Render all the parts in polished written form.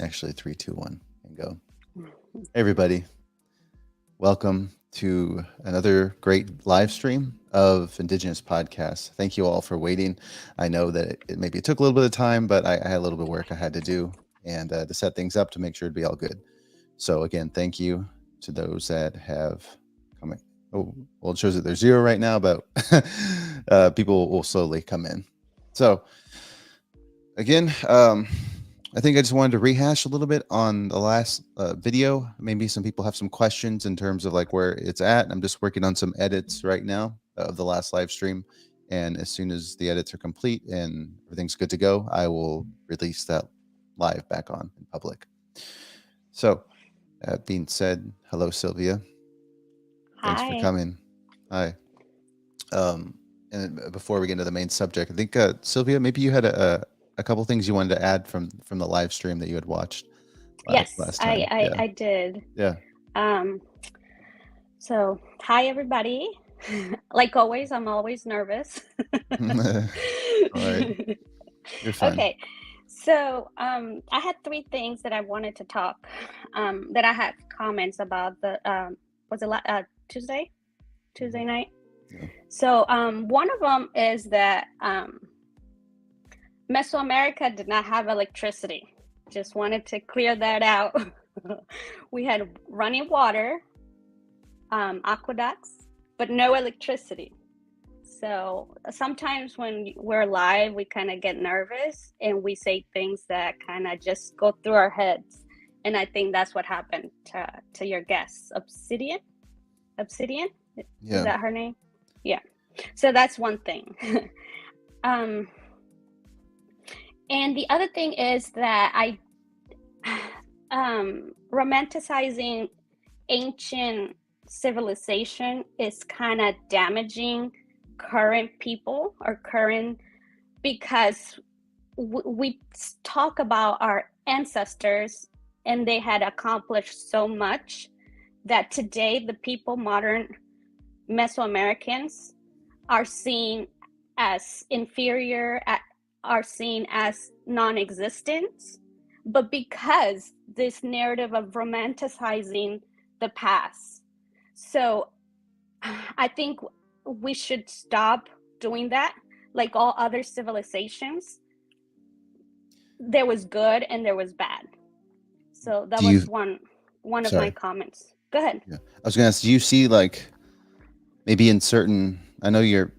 Actually, three, two, one, and go. Hey, everybody, welcome to another great live stream of Indigenous Podcasts. Thank you all for waiting. I know that it maybe took a little bit of time, but I had a little bit of work I had to do and to set things up to make sure it'd be all good. So again, thank you to those that have come in. Oh, well, it shows that there's zero right now, but people will slowly come in. So again, I think I just wanted to rehash a little bit on the last video. Maybe some people have some questions in terms of like where it's at. I'm just working on some edits right now of the last live stream. And as soon as the edits are complete and everything's good to go, I will release that live back on in public. So, that being said, hello, Silvia. Thanks for Hi. coming. Hi. And before we get into the main subject, I think Sylvia, maybe you had a couple things you wanted to add from the live stream that you had watched Yes, last I, time. I, Yeah, I did. yeah. Um, so hi everybody. Like always, I'm always nervous. All right, you're fine. Okay, so I had three things that I wanted to talk. That I had comments about the was it Tuesday? Mhm. Tuesday night. Yeah. So one of them is that Mesoamerica did not have electricity. Just wanted to clear that out. We had running water, aqueducts, but no electricity. So sometimes when we're live, we kind of get nervous and we say things that kind of just go through our heads. And I think that's what happened to your guest, Obsidian. Obsidian, is Yeah. that her name? Yeah. So that's one thing. um, and the other thing is that I romanticizing ancient civilization is kind of damaging current people or current because we talk about our ancestors and they had accomplished so much that today the people modern Mesoamericans are seen as inferior, are seen as non-existent, but because this narrative of romanticizing the past. So I think we should stop doing that. Like all other civilizations, there was good and there was bad. So that Do you? was one of my Sorry. comments. Go ahead. Yeah. I was gonna ask. Do you see like maybe in certain? I know you're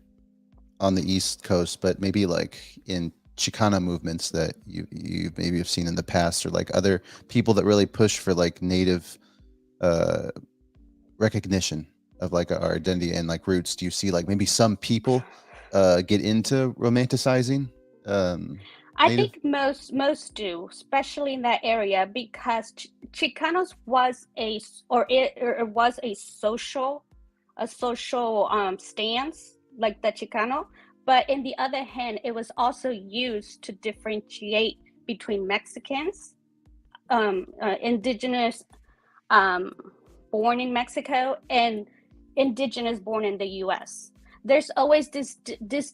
on the East Coast, but maybe like in Chicana movements that you maybe have seen in the past, or like other people that really push for like native uh recognition of like our identity and like roots. Do you see like maybe some people get into romanticizing I native? think most do, especially in that area, because Chicanos was it was a social stance like the Chicano, but in the other hand, it was also used to differentiate between Mexicans, indigenous um, born in Mexico, and indigenous born in the U.S. There's always this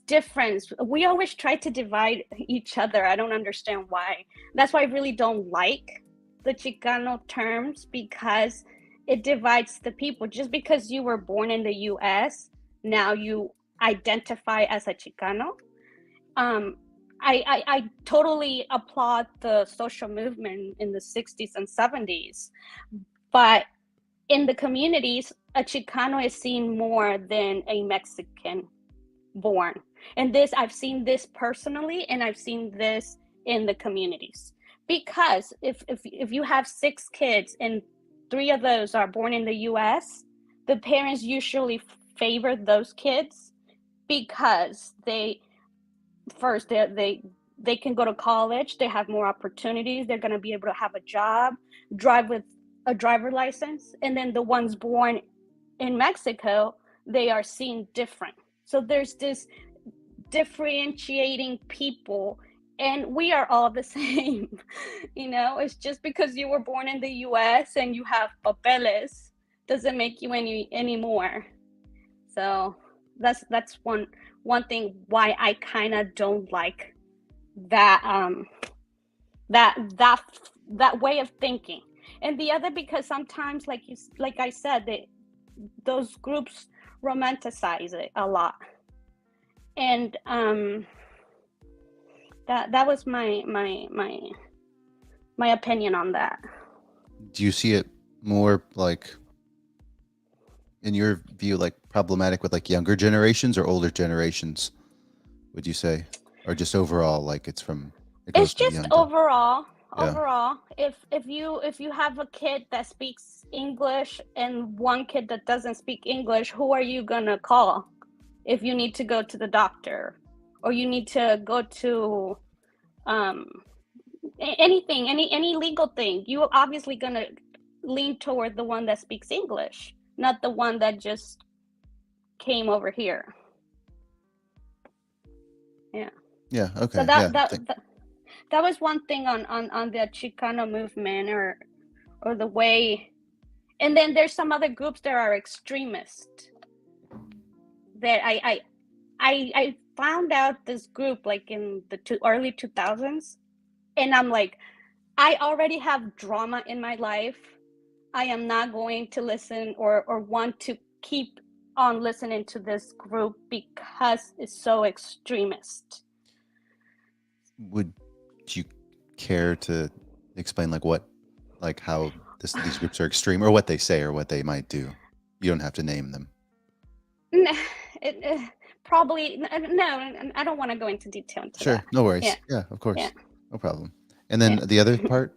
difference. We always try to divide each other. I don't understand why. That's why I really don't like the Chicano terms because it divides the people. Just because you were born in the U.S., now you identify as a Chicano. Um, I totally applaud the social movement in the 60s and 70s, but in the communities, a Chicano is seen more than a Mexican born. And this, I've seen this personally, and I've seen this in the communities. Because if you have 6 kids and 3 of those are born in the US, the parents usually favor those kids because they can go to college, they have more opportunities, they're going to be able to have a job, drive with a driver license, and then the ones born in Mexico, they are seen different. So there's this differentiating people, and we are all the same. It's just because you were born in the US and you have papeles doesn't make you any more. So that's one thing why I kind of don't like that that that way of thinking. And the other, because sometimes, like I said, those groups romanticize it a lot. And that was my opinion on that. Do you see it more like, in your view, like problematic with like younger generations or older generations, would you say? Or just overall, like it goes It's from just young to, overall, yeah. if you have a kid that speaks English and one kid that doesn't speak English, who are you gonna call if you need to go to the doctor, or you need to go to um anything, any legal thing? You're obviously gonna lean toward the one that speaks English, not the one that just came over here. Yeah. Yeah. So Okay. Yeah. that was one thing on the Chicano movement, or the way. And then there's some other groups that are extremist, that I found out this group like in the early 2000s, and I'm like, I already have drama in my life. I am not going to listen or want to keep on listening to this group because it's so extremist. Would you care to explain like how these groups are extreme, or what they say, or what they might do? You don't have to name them. Probably no. I don't want to go into detail into Sure. that. No Yeah, worries. Yeah, of yeah, course. No problem. And then yeah. the other part?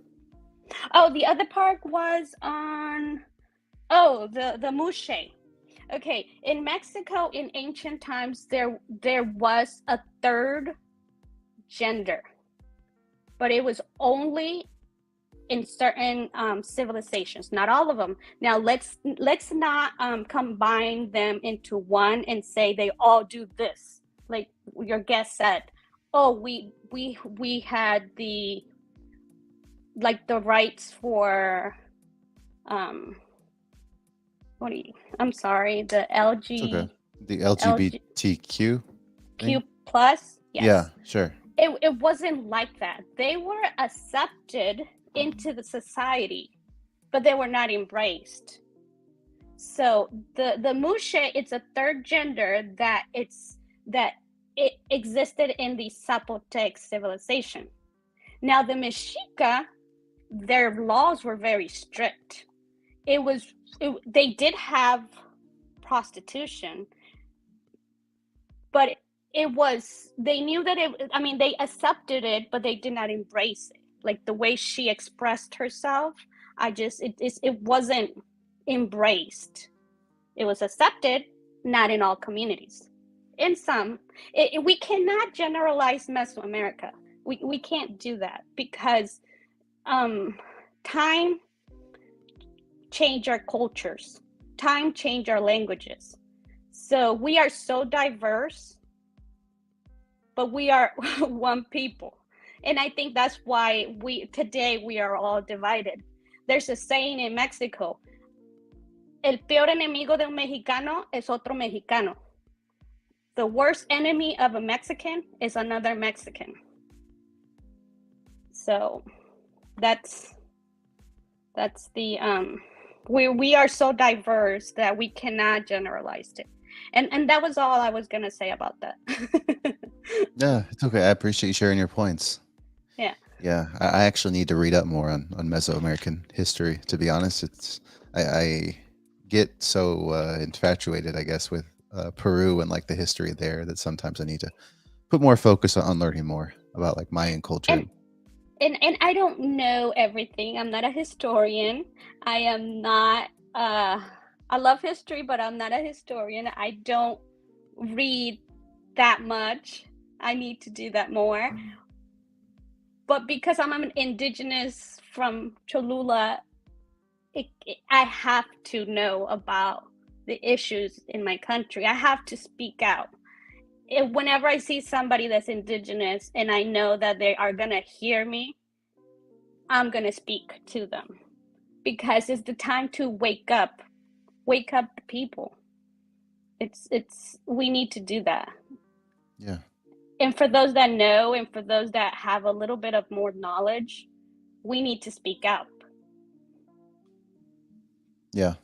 Oh, the other part was on, the mushe. Okay, in Mexico in ancient times there was a third gender, but it was only in certain civilizations, not all of them. Now let's not combine them into one and say they all do this. Like your guest said, oh, we had the rights for what do you? I'm sorry, the It's okay. LG The LG LGBTQ Q thing? plus. Yeah, Yes, sure. it wasn't like that. They were accepted into the society, but they were not embraced. So the mushe, it's a third gender that it existed in the Zapotec civilization. Now the Mexica, their laws were very strict. They did have prostitution, but they knew that they accepted it, but they did not embrace it. Like the way she expressed herself, it wasn't embraced. It was accepted, not in all communities. In some, we cannot generalize Mesoamerica. We can't do that, because time changed our cultures, time changed our languages. So we are so diverse, but we are one people. And I think that's why today we are all divided. There's a saying in Mexico: el peor enemigo de un mexicano es otro mexicano. The worst enemy of a Mexican is another Mexican. So that's the we are so diverse that we cannot generalize it. And that was all I was gonna say about that. Yeah, it's okay. I appreciate you sharing your points. Yeah. Yeah, I actually need to read up more on Mesoamerican history. To be honest, I get so infatuated, I guess, with Peru and like the history there, that sometimes I need to put more focus on learning more about like Mayan culture. And and I don't know everything. I'm not a historian. I am not I love history, but I'm not a historian. I don't read that much. I need to do that more. But because I'm an indigenous from Cholula, I have to know about the issues in my country. I have to speak out. Whenever I see somebody that's indigenous and I know that they are going to hear me, I'm going to speak to them, because it's the time to wake up the people. We need to do that. Yeah. And for those that know, and for those that have a little bit of more knowledge, we need to speak up. Yeah,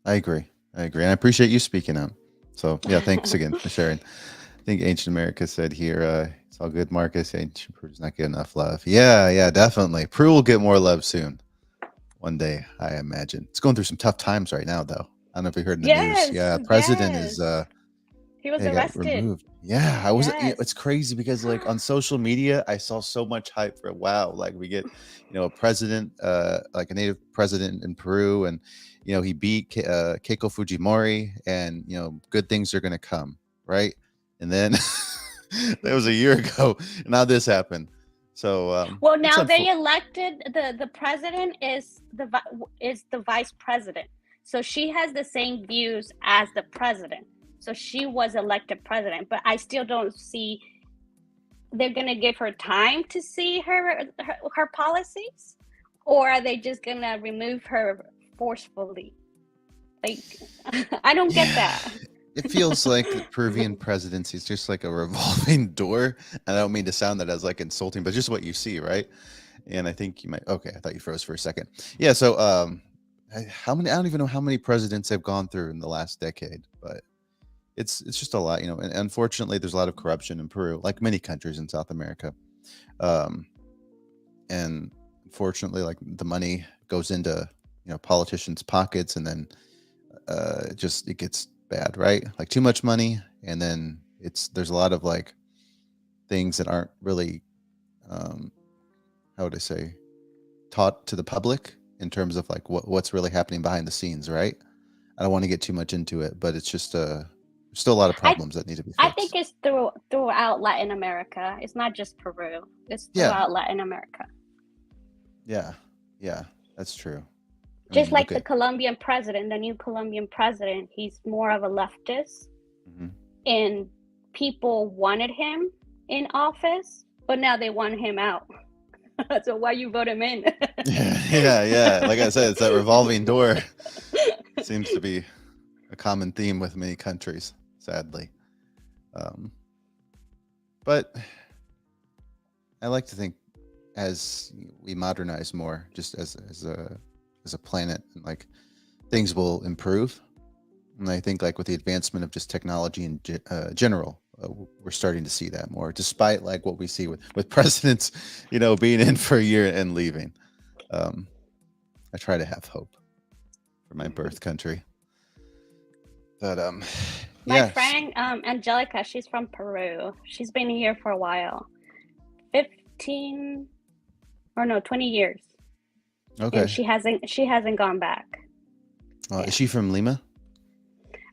I agree. And I appreciate you speaking out. So yeah, thanks again for sharing. I think Ancient America said here, it's all good, Marcus. Ancient Peru's not getting enough love. Yeah, definitely. Peru will get more love soon. One day, I imagine. It's going through some tough times right now, though. I don't know if you heard in the news. Yes, Yeah, president is yes. He was he got arrested. removed. Yeah, I was. You know, it's Yes. crazy because like on social media, I saw so much hype for wow. Like we get, a president, like a native president in Peru, and he beat Keiko Fujimori, and good things are gonna come, right? And then that was a year ago. Now this happened. So Well, it's now they elected the president is the vice president. So she has the same views as the president. So she was elected president, but I still don't see they're going to give her time to see her policies, or are they just going to remove her forcefully? Like I don't get yeah. that. It feels like the Peruvian presidency is just like a revolving door. I don't mean to sound that as like insulting, but just what you see, right? And I think you might. Okay, I thought you froze for a second. Yeah. So, how many? I don't even know how many presidents have gone through in the last decade, but it's just a lot, And unfortunately, there's a lot of corruption in Peru, like many countries in South America. Um, and unfortunately, like the money goes into politicians' pockets, and then it gets bad, right? Like too much money, and then there's a lot of like things that aren't really how would I say taught to the public in terms of like what's really happening behind the scenes, right? I don't want to get too much into it, but it's just still a lot of I problems that need to be I think fixed. it's throughout Latin America. It's not just Peru. It's Yeah, throughout Latin America. yeah, that's true. I Just mean, look like the at. Colombian president, the new Colombian president, he's more of a leftist, Mhm. and people wanted him in office, but now they want him out. So why you vote him in? Yeah. Like I said, it's that revolving door. Seems to be a common theme with many countries, sadly. Um, but I like to think as we modernize more, just as a planet, and like things will improve. And I think like with the advancement of just technology in general, we're starting to see that more, despite like what we see with presidents, being in for a year and leaving. I try to have hope for my birth country. But My yes. friend Angelica, she's from Peru. She's been here for a while. 15 or no, 20 years. And Okay. she hasn't gone back. Is Yeah. she from Lima?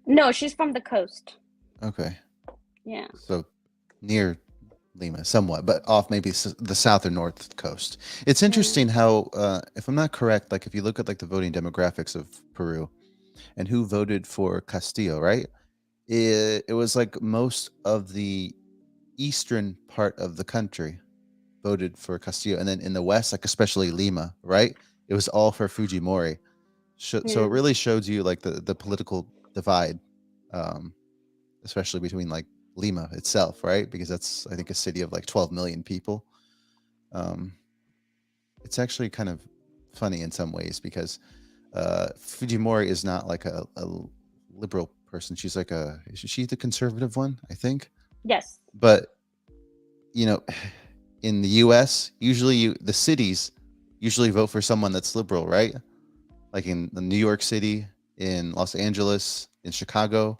No, she's from the coast. Okay. Yeah. So near Lima, somewhat, but off maybe the south or north coast. It's interesting how, if I'm not correct, like if you look at like the voting demographics of Peru and who voted for Castillo, right? It was like most of the eastern part of the country voted for Castillo, and then in the west, like especially Lima, right? It was all for Fujimori. So Yeah. it really shows you like the political divide, um, especially between like Lima itself, right? Because that's I think a city of like 12 million people. Um, it's actually kind of funny in some ways because Fujimori is not like a liberal person. She's like is she the conservative one? I think. Yes. But you know, in the U.S., usually the cities usually vote for someone that's liberal, right? Like in New York City, in Los Angeles, in Chicago,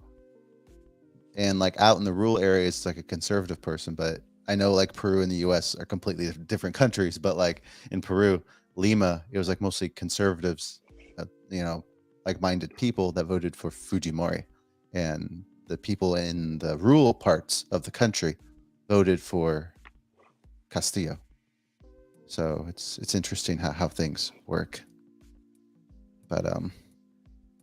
and like out in the rural areas, it's like a conservative person. But I know like Peru and the U.S. are completely different countries. But like in Peru, Lima, it was like mostly conservatives, like-minded people that voted for Fujimori, and the people in the rural parts of the country voted for Castillo. So it's interesting how things work. But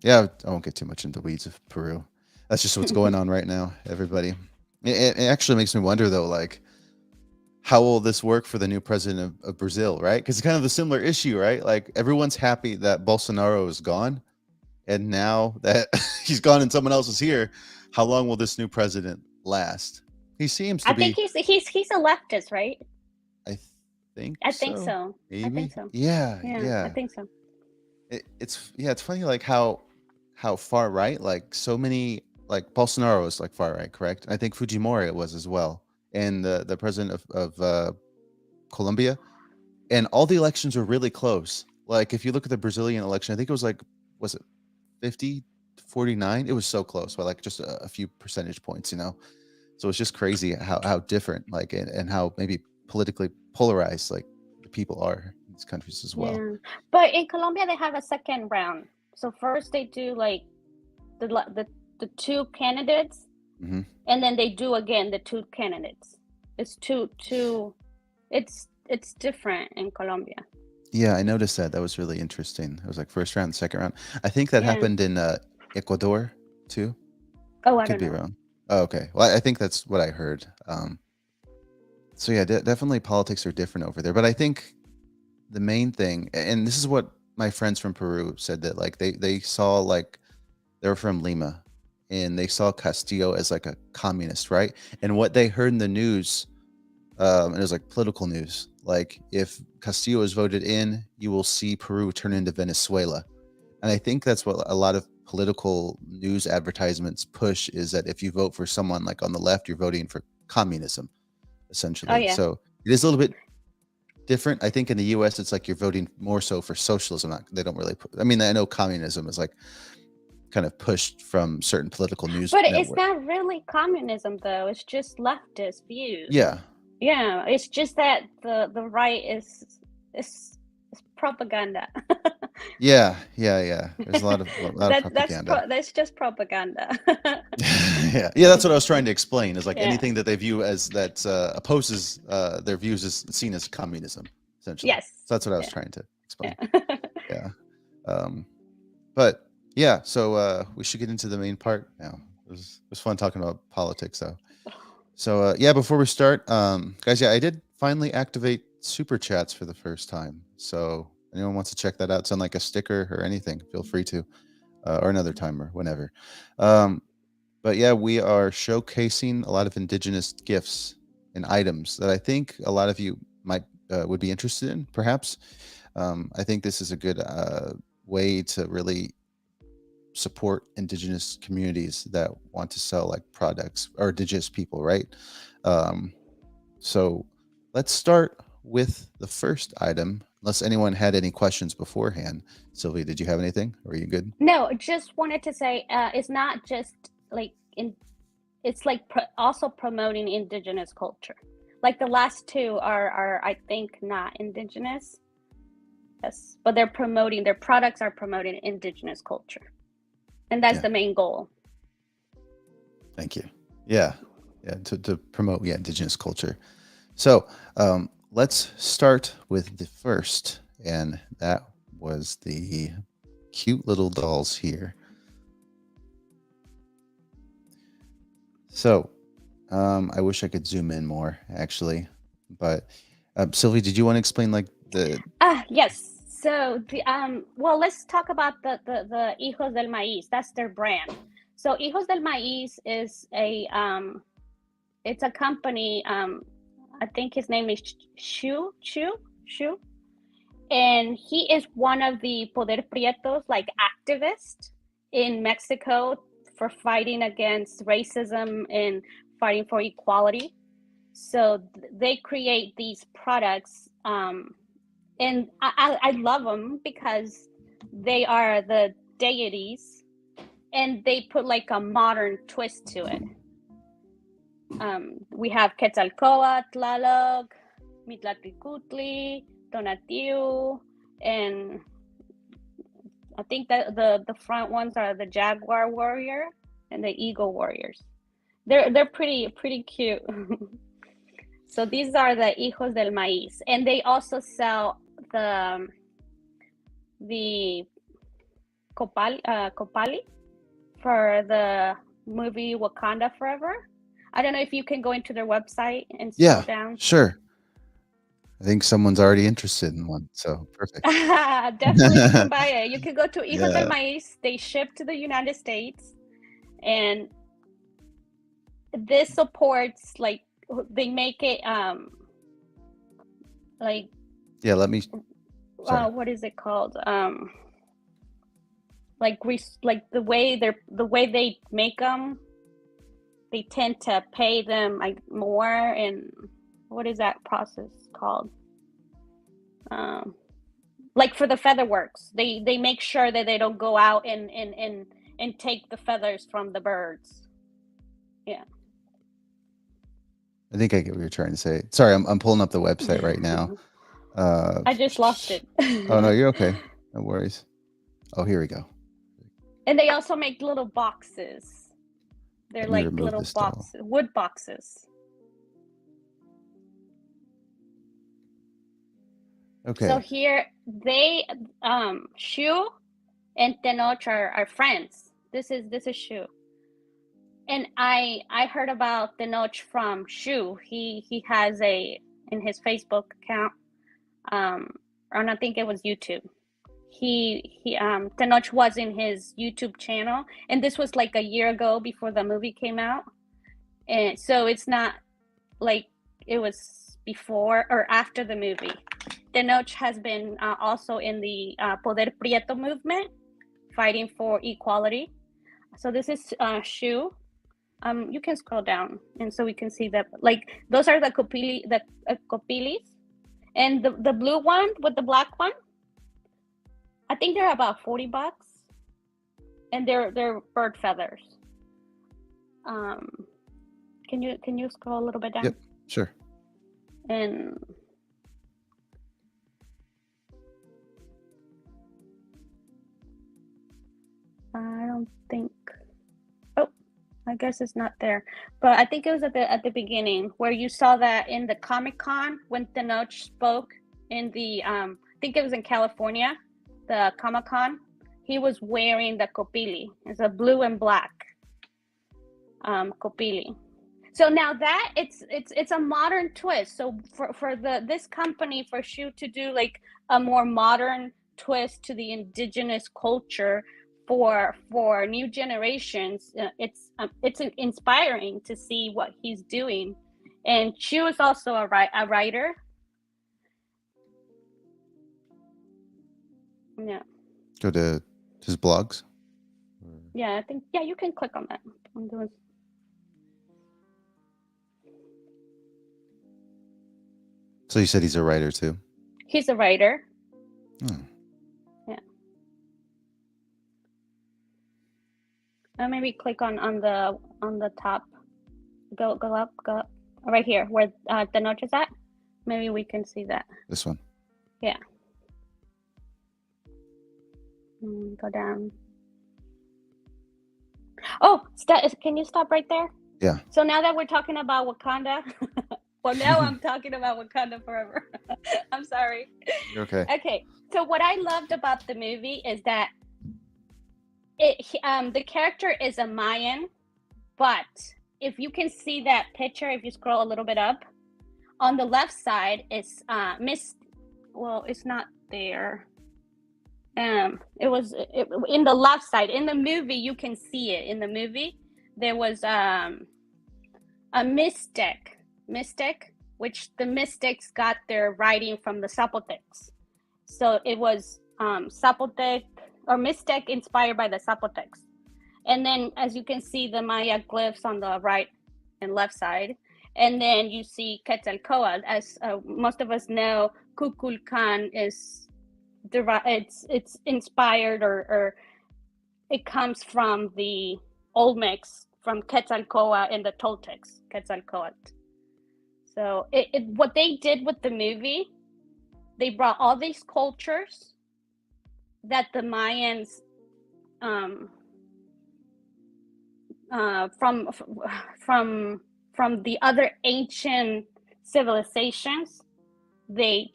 yeah, I won't get too much into the weeds of Peru. That's just what's going on right now, everybody. It actually makes me wonder though, like how will this work for the new president of Brazil, right? Because it's kind of a similar issue, right? Like everyone's happy that Bolsonaro is gone, and now that he's gone and someone else is here, how long will this new president last? He seems I to think be. he's a leftist, right? I think I think so. so. I think Maybe. so. Yeah, Yeah, I yeah. think so. It's funny like how far right, like so many, like Bolsonaro is like far right, correct? I think Fujimori was as well, and the president of Colombia, and all the elections were really close. Like if you look at the Brazilian election, I think it was like, was it 50 to 49? It was so close by like just a few percentage points, you know. So it's just crazy how different, like, and how maybe politically polarized like the people are in these countries as well. Yeah, but in Colombia they have a second round. So first they do like the the two candidates, Hmm. and then they do again the two candidates. It's two. It's different in Colombia. Yeah, I noticed that. That was really interesting. It was like first round, second round. I think that Yeah. happened in Ecuador too. Oh, I I could don't be know. wrong. Oh, okay. Well, I think that's what I heard. So yeah, definitely politics are different over there. But I think the main thing, and this is what my friends from Peru said, that like they saw, like, they were from Lima, and they saw Castillo as like a communist, right? And what they heard in the news, and it was like political news, like if Castillo is voted in, you will see Peru turn into Venezuela. And I think that's what a lot of political news advertisements push, is that if you vote for someone like on the left, you're voting for communism, Oh essentially. yeah. So it is a little bit different. I think in the US, it's like you're voting more so for socialism. They don't really I mean, I know communism is like kind of pushed from certain political news But it's network. not really communism though. It's just leftist views. Yeah. Yeah, it's just that the right is propaganda. Yeah. There's a lot of propaganda. That's just propaganda. Yeah, that's what I was trying to explain. Is like Yeah. anything that they view as that opposes their views is seen as communism, essentially. Yes. So that's what I was Yeah. trying to Yeah. explain. Yeah, um, but yeah. So we should get into the main part now. It was fun talking about politics, though. So yeah, before we start, guys, yeah, I did finally activate super chats for the first time. So anyone wants to check that out, send like a sticker or anything, feel free to, or another timer, whenever. Um, but yeah, we are showcasing a lot of indigenous gifts and items that I think a lot of you might would be interested in. Perhaps I think this is a good way to really support indigenous communities that want to sell like products, or indigenous people, right? Um, so let's start with the first item. Unless anyone had any questions beforehand, Sylvia, did you have anything? Or are you good? No, just wanted to say it's not just like it's like also promoting indigenous culture. Like the last two are I think not indigenous. Yes, but their products are promoting indigenous culture. And that's Yeah. the main goal. Thank you. Yeah. Yeah. To promote, yeah, indigenous culture. So let's start with the first, and that was the cute little dolls here. So I wish I could zoom in more, actually, but Sylvie, did you want to explain like the? Yes. So the well, let's talk about the Hijos del Maíz. That's their brand. So Hijos del Maíz is a it's a company. I think his name is Shu, and he is one of the Poder Prietos, like activists in Mexico for fighting against racism and fighting for equality. So they create these products, and I love them because they are the deities, and they put like a modern twist to it. We have Quetzalcoatl, Tlaloc, Mitlaticutli, Tonatiuh, and I think that the front ones are the Jaguar Warrior and the Eagle Warriors. They're pretty cute. So these are the Hijos del Maíz, and they also sell the Copali for the movie Wakanda Forever. I don't know if you can go into their website and scroll Yeah, down. sure. I think someone's already interested in one, so perfect. Definitely you can buy it. You can go to Hijos del Yeah, Maíz. They ship to the United States, and this supports like they make it like Yeah, let me. Sorry. what is it called? Like the way they make them, they tend to pay them like more. And what is that process called? Like for the feather works, they make sure that they don't go out and take the feathers from the birds. Yeah. I think I get what you're trying to say. Sorry, I'm pulling up the website right now. I just lost it. Oh no, you're okay. No worries. Oh, here we go. And they also make little boxes. They're Let me like remove little this doll. wood boxes. Okay. So here they Shu and Tenoch are friends. This is Shu. And I heard about Tenoch from Shu. He has in his Facebook account, and I think it was YouTube. Tenoch was in his YouTube channel, and this was like a year ago before the movie came out. And so it's not like it was before or after the movie. Tenoch has been also in the Poder Prieto movement, fighting for equality. So this is Shu. You can scroll down, and so we can see that. Like those are the copilis, and the blue one with the black one. I think they're about $40, and they're bird feathers. Can you scroll a little bit down? Yep, sure. And I don't think. Oh, I guess it's not there. But I think it was at the beginning where you saw that in the Comic-Con when Tenoch spoke in the I think it was in California, the Comic-Con. He was wearing the kopili. It's a blue and black kopili. So now that it's a modern twist. So for this company, for Shu to do like a more modern twist to the indigenous culture for new generations, it's inspiring to see what he's doing. And Shu is also a writer. Yeah. Go to his blogs. Yeah, I think you can click on that. I'm doing. So you said he's a writer too? He's a writer. Hmm. Yeah. Maybe click on the top. Go up. Right here where the note is at. Maybe we can see that. This one. Yeah. Go down. Oh, can you stop right there? Yeah. So now that we're talking about Wakanda, well, now I'm talking about Wakanda forever. I'm sorry. You're okay. Okay. So what I loved about the movie is that the character is a Mayan, but if you can see that picture, if you scroll a little bit up, on the left side is well, it's not there. It was in the left side. In the movie, you can see it. In the movie, there was a mystic, which the mystics got their writing from the Zapotecs. So it was Zapotec or mystic inspired by the Zapotecs. And then, as you can see, the Maya glyphs on the right and left side. And then you see Quetzalcoatl. As most of us know, Kukulkan is it's inspired or it comes from the Olmecs, from Quetzalcoatl and the Toltecs, Quetzalcoatl. So what they did with the movie, they brought all these cultures that the Mayans from the other ancient civilizations, they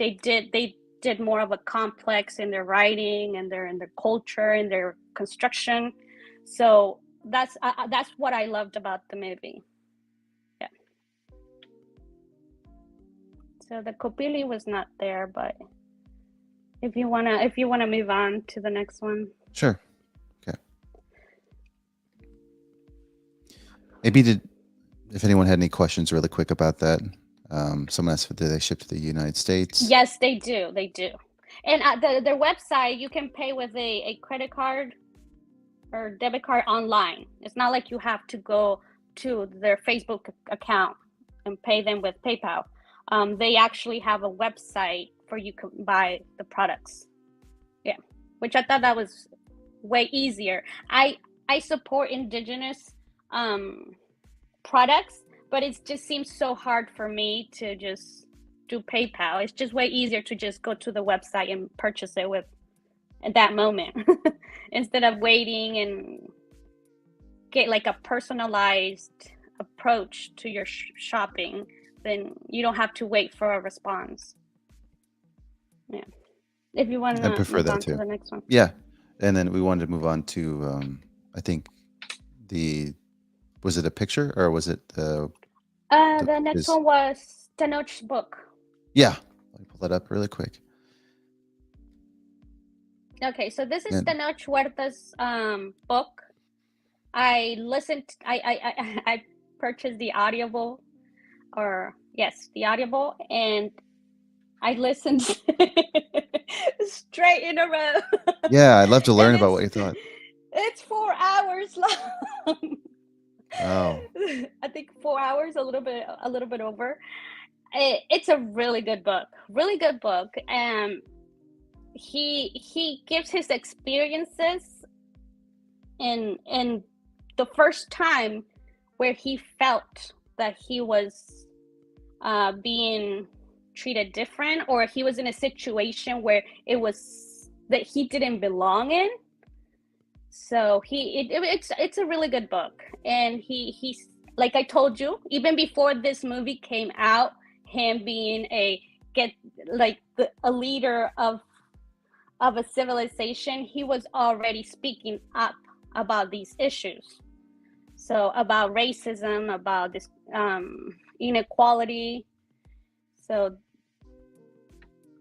did more of a complex in their writing and in their culture and their construction. So that's what I loved about the movie. Yeah. So the Kopili was not there, but if you wanna move on to the next one. Sure. Okay. Maybe if anyone had any questions really quick about that, Someone asked, do they ship to the United States? Yes, they do. They do. And their website, you can pay with a credit card or debit card online. It's not like you have to go to their Facebook account and pay them with PayPal. They actually have a website for you to buy the products. Yeah, which I thought that was way easier. I support indigenous products, but it just seems so hard for me to just do PayPal. It's just way easier to just go to the website and purchase it with at that moment instead of waiting and get like a personalized approach to your shopping. Then you don't have to wait for a response. Yeah. If you want I to prefer move that on to too. the next one. Yeah. And then we wanted to move on to, I think was it a picture or was it The next his? one was Tenoch's book. Yeah. Let me pull that up really quick. Okay, so this is And Tenoch Huerta's book. I listened. I purchased the Audible, or yes, the Audible, and I listened straight in a row. yeah, I'd love to learn And about what you thought. it's 4 hours long. Oh, I think 4 hours, a little bit over. It's a really good book. Really good book. He gives his experiences in the first time where he felt that he was being treated different, or he was in a situation where it was that he didn't belong in. So it's a really good book, and he's like I told you, even before this movie came out, him being a leader of a civilization, he was already speaking up about these issues. So about racism, about this inequality. So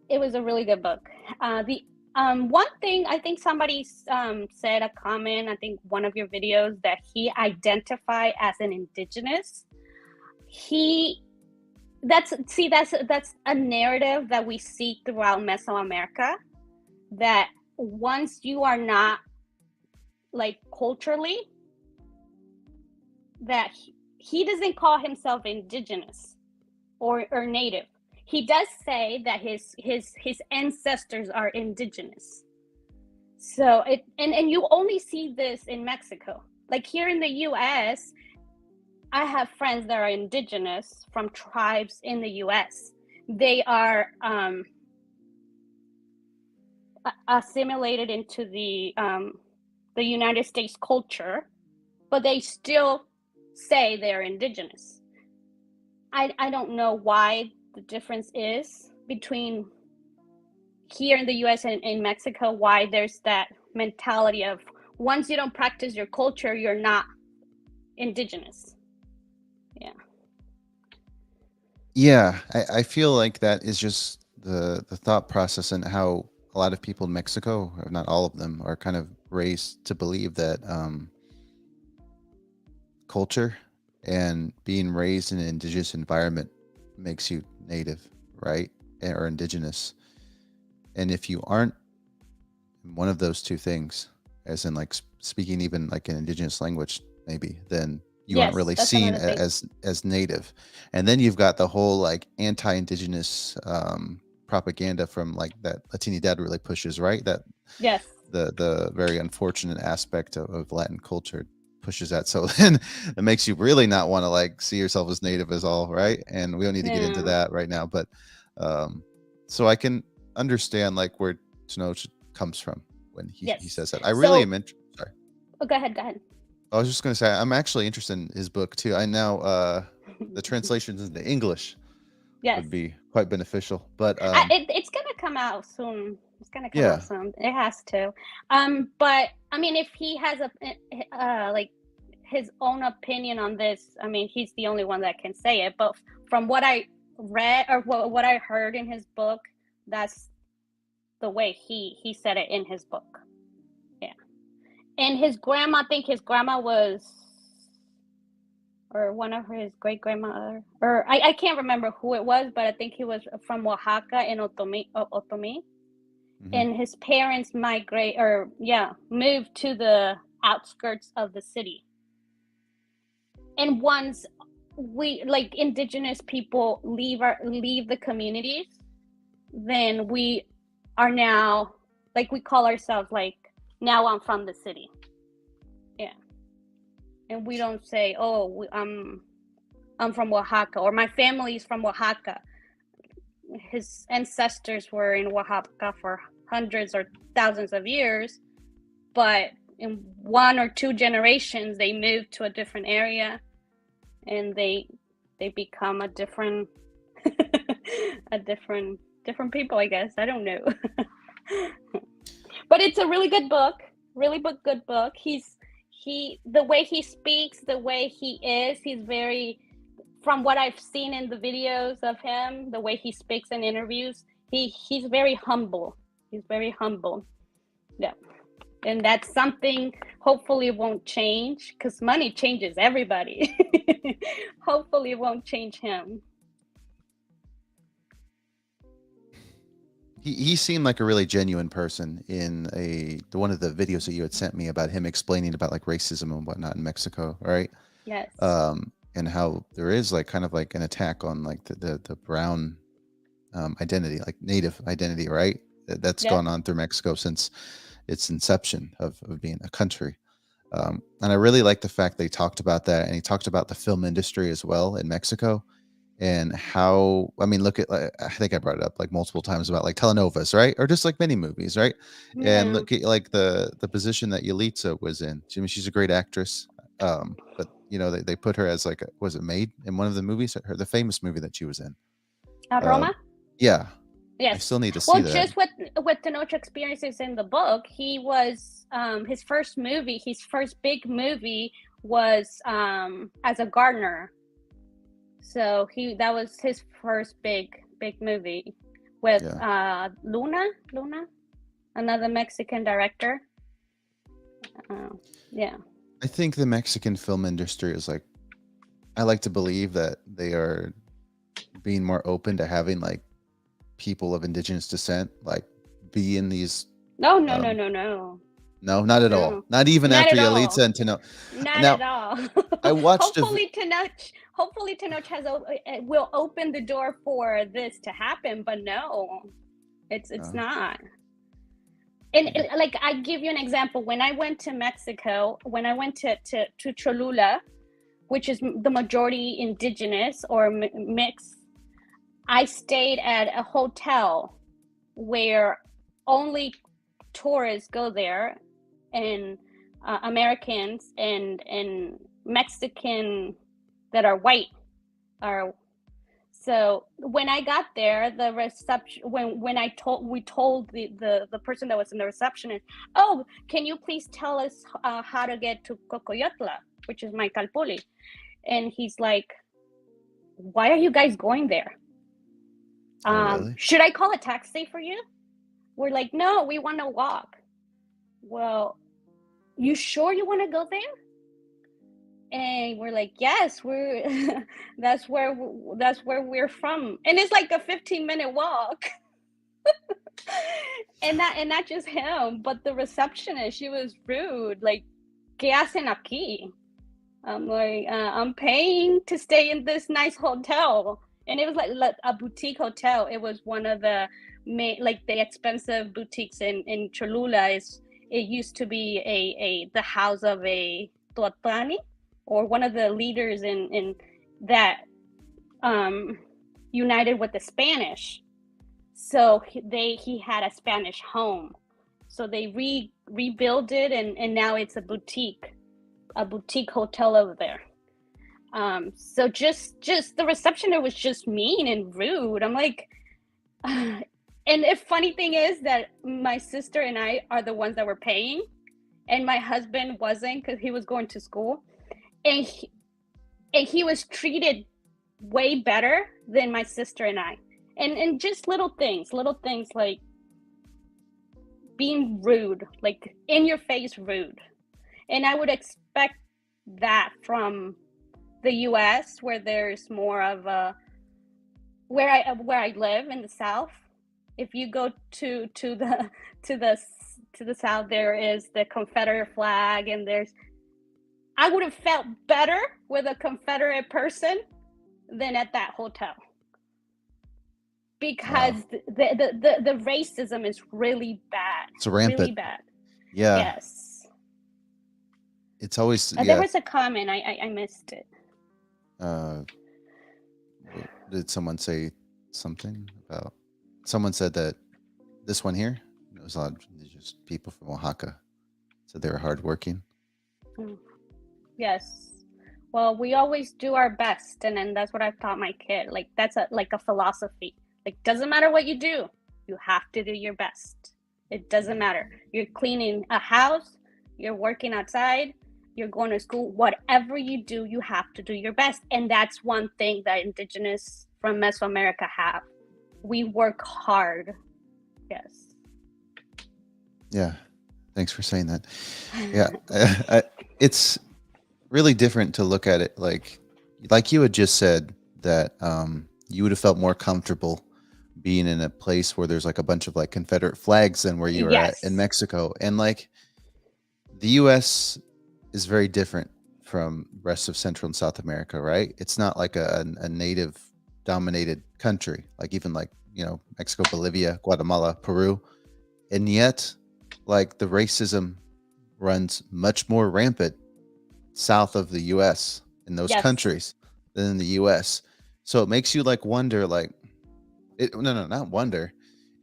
it was a really good book. The one thing I think somebody said a comment, I think one of your videos, that he identified as an indigenous. He that's a narrative that we see throughout Mesoamerica, that once you are not like culturally, that he doesn't call himself indigenous or native. He does say that his ancestors are indigenous. So and you only see this in Mexico. Like here in the US, I have friends that are indigenous from tribes in the US. They are assimilated into the United States culture, but they still say they're indigenous. I don't know why the difference is between here in the US and in Mexico, why there's that mentality of once you don't practice your culture, you're not indigenous. Yeah. yeah. I feel like that is just the thought process and how a lot of people in Mexico, or not all of them, are kind of raised to believe that culture and being raised in an indigenous environment makes you native, right? Or indigenous. And if you aren't one of those two things, as in like speaking even like an indigenous language, maybe, then you aren't Yes, really that's seen another thing. as native. And then you've got the whole like anti-indigenous propaganda from like that Latini Dad really pushes, right? That Yes. the very unfortunate aspect of Latin culture pushes that. So then it makes you really not want to like see yourself as native as all, right? And we don't need to get into Yeah. that right now, but so I can understand like where Tenoch comes from when he Yes. says that. I really So am sorry. go ahead. Go ahead. I was just going to say I'm actually interested in his book too. I know the translations into English Yes. would be quite beneficial, but It's gonna come out soon. It's gonna come out yeah, soon. It has to. But I mean, if he has like his own opinion on this, I mean, he's the only one that can say it. But from what I read or what I heard in his book, that's the way he said it in his book. Yeah. And his grandma, I think his grandma was or one of his great grandmother, or I can't remember who it was, but I think he was from Oaxaca in Otomi, Hmm. and his parents moved to the outskirts of the city. And once we, like, indigenous people leave the communities, then we are now, like, we call ourselves like, now I'm from the city. Yeah. And we don't say, oh, I'm from Oaxaca, or my family's from Oaxaca. His ancestors were in Oaxaca for hundreds or thousands of years, but in 1 or 2 generations they moved to a different area, and they become a different a different people, I guess. I don't know. But it's a really good book, good book. He the way he speaks, the way he is, he's very, from what I've seen in the videos of him, the way he speaks in interviews, he's very humble. He's very humble. Yeah. And that's something hopefully won't change, because money changes everybody. Hopefully it won't change him. He seemed like a really genuine person in one of the videos that you had sent me about him explaining about like racism and whatnot in Mexico, right? Yes. And how there is like kind of like an attack on like the brown identity, like native identity, right? That's Yeah. gone on through Mexico since its inception of being a country. And I really like the fact they talked about that, and he talked about the film industry as well in Mexico, and how, I mean, look at, like, I think I brought it up like multiple times about like telenovelas, right? Or just like many movies, right? And Yeah. look at like the position that Yalitza was in. I mean, she's a great actress. But you know, they put her as like was it maid in one of the movies, the famous movie that she was in. Um, Roma? yeah, I Yes. still need to see Well, that. just with Tenoch experiences in the book, he was his first big movie was as a gardener. So that was his first big movie with Yeah, Luna, another Mexican director. Yeah. I think the Mexican film industry is like, I like to believe that they are being more open to having like people of indigenous descent like be in these. No, no, no, um no, no. no, not at all, No. not even Not after at Yalitza all. and Teno. Not Now at all. I watched Hopefully Tenoch will open the door for this to happen, but no. It's uh, not. And yeah, like, I give you an example. When I went to Mexico, when I went to Cholula, which is the majority indigenous or mixed, I stayed at a hotel where only tourists go there, and Americans and Mexican that are white are. So when I got there, the reception, when we told the person that was in the receptionist, oh, can you please tell us how to get to Cocoyotla, which is my Calpuli? And he's like, why are you guys going there? oh really? Should I call a taxi for you? We're like, no, we want to walk. Well, you sure you want to go there? And we're like, yes, we're that's where we're from, and it's like a 15-minute walk. And not just him, but the receptionist, she was rude, like, ¿qué hacen aquí? I'm like, I'm paying to stay in this nice hotel. And it was like a boutique hotel. It was one of the like the expensive boutiques in Cholula. It used to be the house of a Tuatani, or one of the leaders in that united with the Spanish. So he had a Spanish home. So they rebuilt it, and now it's a boutique hotel over there. So just the receptionist was just mean and rude. I'm like, and the funny thing is that my sister and I are the ones that were paying, and my husband wasn't, because he was going to school, and he was treated way better than my sister and I. And just little things like being rude, like in your face rude. And I would expect that from the US, where there's more of a, where I live in the South, if you go to the to the to the South, there is the Confederate flag, and I would have felt better with a Confederate person than at that hotel, because Wow. the racism is really bad, It's really rampant. bad. Yeah. Yes. It's always, There yeah. was a comment, I missed it. Uh, did someone say something about, someone said that this one here, it was a lot of indigenous people from Oaxaca. Said they were hardworking. Mm. Yes. Well, we always do our best, and then that's what I've taught my kid. Like, that's a philosophy. Like, doesn't matter what you do, you have to do your best. It doesn't matter. You're cleaning a house, you're working outside, you're going to school, whatever you do, you have to do your best. And that's one thing that Indigenous from Mesoamerica have. We work hard. Yes. Yeah. Thanks for saying that. Yeah. It's really different to look at it like you had just said that you would have felt more comfortable being in a place where there's like a bunch of like Confederate flags than where you were at in Yes. Mexico. And like the US is very different from the rest of Central and South America, right? It's not like a native dominated country, like even like, Mexico, Bolivia, Guatemala, Peru. And yet, like the racism runs much more rampant south of the US in those Yes. countries than in the US. So it makes you like wonder, like, no, not wonder.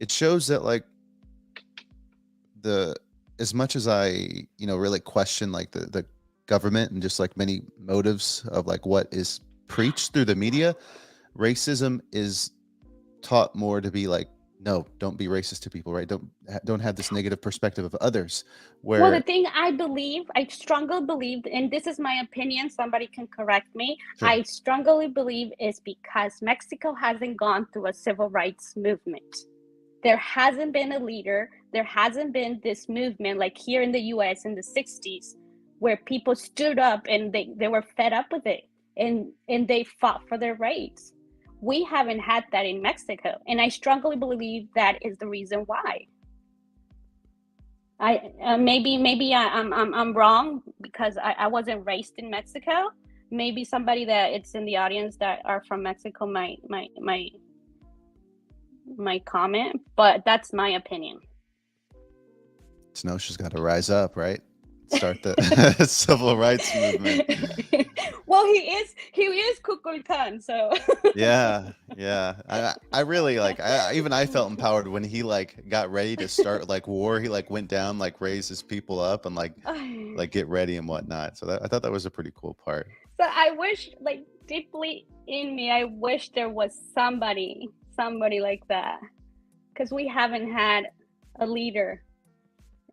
It shows that like the as much as I, really question like the government and just like many motives of like what is preached through the media, racism is taught more to be like, no, don't be racist to people, right? Don't have this negative perspective of others. Well, the Where thing I strongly believe, and this is my opinion, somebody can correct me. sure, I strongly believe is because Mexico hasn't gone through a civil rights movement. There hasn't been a leader. There hasn't been this movement like here in the US in the 60s, where people stood up and they were fed up with it, and they fought for their rights. We haven't had that in Mexico. And I strongly believe that is the reason why. I'm wrong, because I wasn't raised in Mexico. Maybe somebody that it's in the audience that are from Mexico might comment, but that's my opinion. Snow, she's got to rise up, right? Start the civil rights movement. Well, he is Kukulkan, so Yeah, yeah. I really like. I felt empowered when he like got ready to start like war. He like went down, like raised his people up, and like get ready and whatnot. So I thought that was a pretty cool part. So I wish, like deeply in me, I wish there was somebody like that, because we haven't had a leader.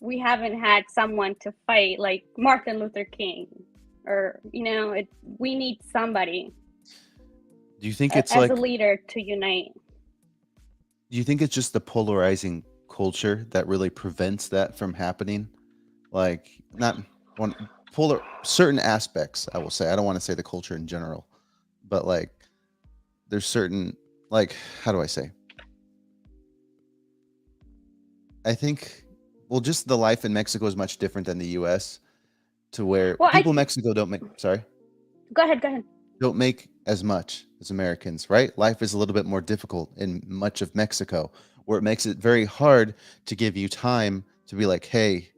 We haven't had someone to fight like Martin Luther King, or we need somebody Do you think it's as a like? leader to unite. Do you think it's just the polarizing culture that really prevents that from happening? Like, not one polar certain aspects. I will say. I don't want to say the culture in general, but like, there's certain like, how do I say? I think, well, just the life in Mexico is much different than the U.S. to where Well, people in Mexico don't make. Sorry. go ahead. Don't make as much as Americans, right? Life is a little bit more difficult in much of Mexico, where it makes it very hard to give you time to be like, hey,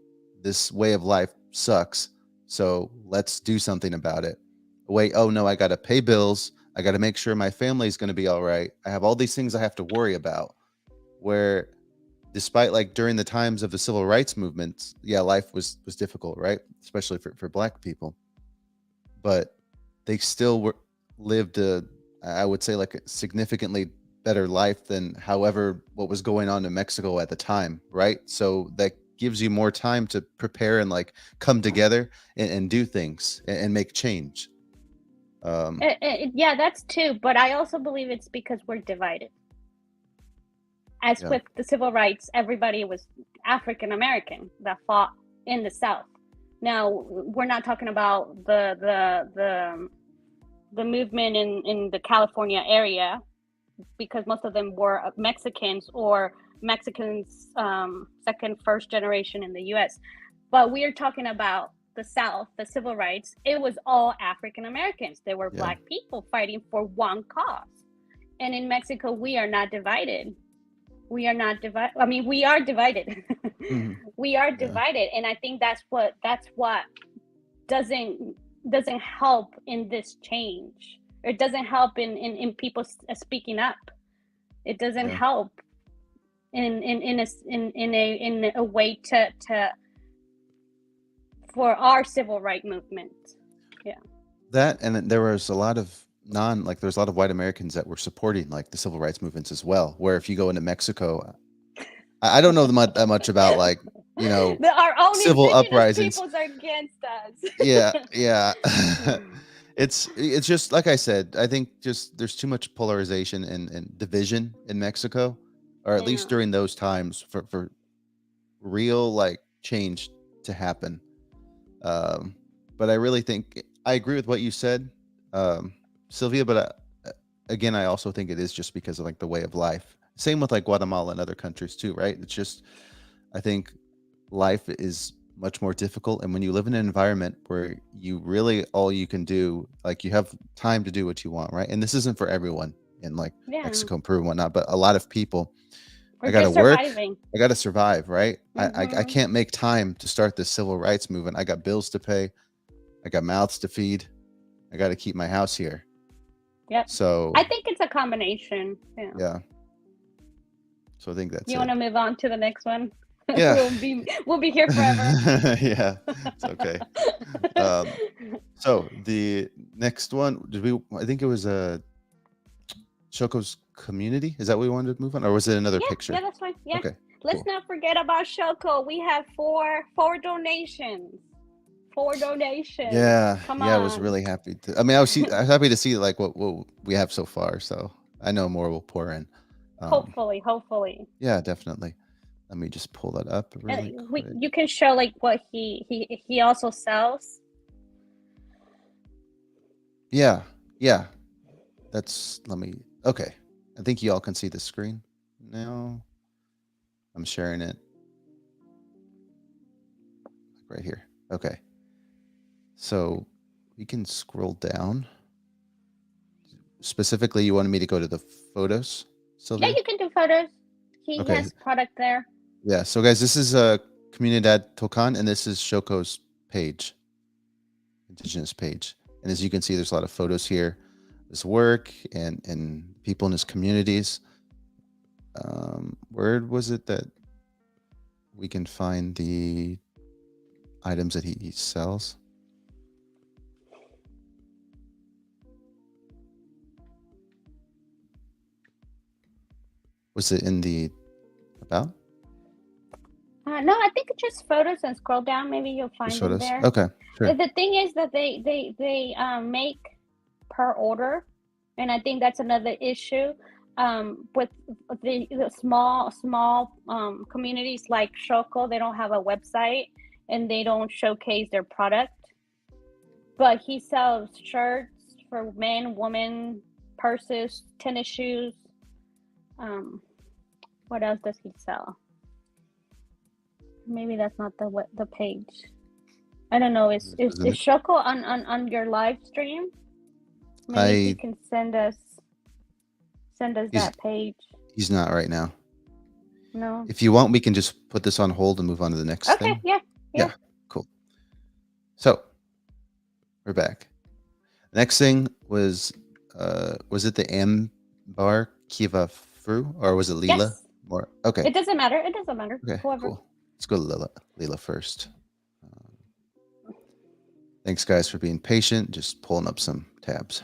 this way of life sucks. So let's do something about it. Wait, oh no, I got to pay bills. I got to make sure my family's going to be all right. I have all these things I have to worry about. Where despite like during the times of the civil rights movement, yeah, life was difficult, right? Especially for black people. But they still lived I would say like a significantly better life than however what was going on in Mexico at the time, right? So that gives you more time to prepare and like come together and do things and make change. Yeah, that's too. But I also believe it's because we're divided. As Yeah. with the civil rights, everybody was African American that fought in the South. Now we're not talking about the the movement in the California area, because most of them were Mexicans or Mexicans, first generation in the U.S. But we are talking about the South, the civil rights. It was all African Americans. There were Yeah. Black people fighting for one cause. And in Mexico, we are not divided. We are not divided. I mean, we are divided. Mhm. We are Yeah. divided, and I think that's what doesn't help in this change. It doesn't help in people speaking up. It doesn't Yeah. help in a way to for our civil rights movement. Yeah. That, and then there was a lot of there's a lot of white Americans that were supporting like the civil rights movements as well. Where if you go into Mexico, I don't know that much about like, you know, Our own civil indigenous uprisings. peoples are against us. Yeah, yeah. It's just like I said. I think just there's too much polarization and division in Mexico, or at least Yeah. during those times for real like change to happen. But I really think I agree with what you said, Sylvia. But again, I also think it is just because of like the way of life. Same with like Guatemala and other countries too, right? It's just I think life is much more difficult, and when you live in an environment where you really all you can do, like you have time to do what you want, right? And this isn't for everyone in like Yeah. Mexico and Peru and whatnot, but a lot of people, We're I gotta just work, surviving. I gotta survive, right? I Mhm. can't make time to start this civil rights movement. I got bills to pay, I got mouths to feed, I gotta keep my house here. Yep. So I think it's a combination. Yeah. yeah, so I think that's You it. want to move on to the next one? Yeah. we'll be here forever. Yeah, it's okay. So the next one, I think it was Shoko's community. Is that what we wanted to move on, or was it another picture? Yeah, that's fine. Yeah. Okay. Let's not forget about Shoko. We have four donations. 4 donations. Yeah. Come Yeah, I was on. really happy to. I mean, I was happy to see like what we have so far. So I know more will pour in. Hopefully. Yeah, definitely. Let me just pull that up really quick. You can show like what he also sells. Yeah. Okay. I think you all can see the screen now. I'm sharing it right here. Okay. So we can scroll down. Specifically, you wanted me to go to the photos, Sylvia? Yeah, you can do photos. He has product there. Yeah. So guys, this is Comunidad Tocan, and this is Shoko's page, Indigenous page. And as you can see, there's a lot of photos here, his work and people in his communities. Where was it that we can find the items that he sells? Was it in the about? No, I think it's just photos, and scroll down. Maybe you'll find them there. Okay, sure. The thing is that they make per order, and I think that's another issue with the small communities like Shoko. They don't have a website and they don't showcase their product. But he sells shirts for men, women, purses, tennis shoes. What else does he sell? Maybe that's not the page. I don't know. Is Shoko on your live stream? Maybe you can send us that page. He's not right now. No. If you want, we can just put this on hold and move on to the next thing. Okay. Yeah. Cool. So we're back. Next thing was it the Ambar Kiva Fru, or was it Lila? Yes. More okay. It doesn't matter. Okay. Whoever. Cool. Let's go to Lila first. Thanks, guys, for being patient. Just pulling up some tabs.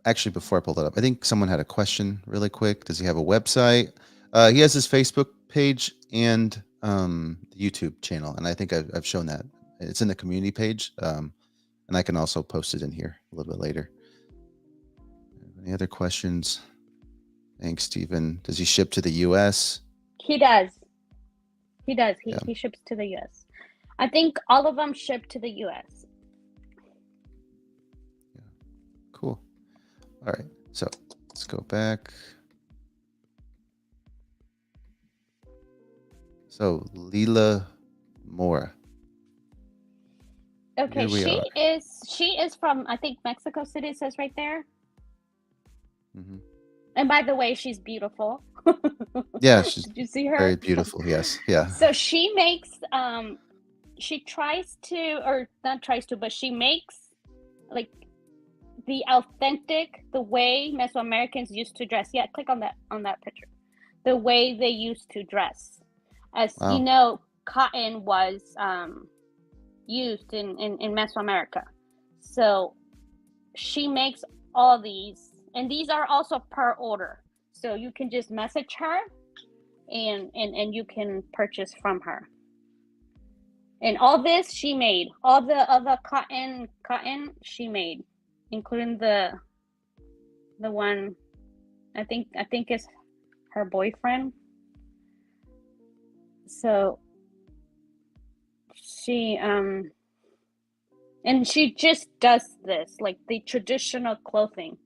Actually, before I pull that up, I think someone had a question really quick. Does he have a website? He has his Facebook page and the YouTube channel, and I think I've shown that. It's in the community page, and I can also post it in here a little bit later. Any other questions? Thanks, Stephen. Does he ship to the U.S.? He does. He ships to the U.S. I think all of them ship to the U.S. All right. So let's go back. So Leela Mora. Okay, Here we are. she is from, I think, Mexico City, it says right there. Hmm. And by the way, she's beautiful. Yeah, she's Did you see her? very beautiful. Yes. Yeah. So she makes she tries to, or not tries to, but she makes like the authentic, the way Mesoamericans used to dress. Yeah, click on that picture. The way they used to dress. As you Wow. know, cotton was used in Mesoamerica. So she makes all these, and these are also per order. So you can just message her and you can purchase from her. And all this she made. All the other cotton she made, including the one I think is her boyfriend. So she and she just does this, like the traditional clothing.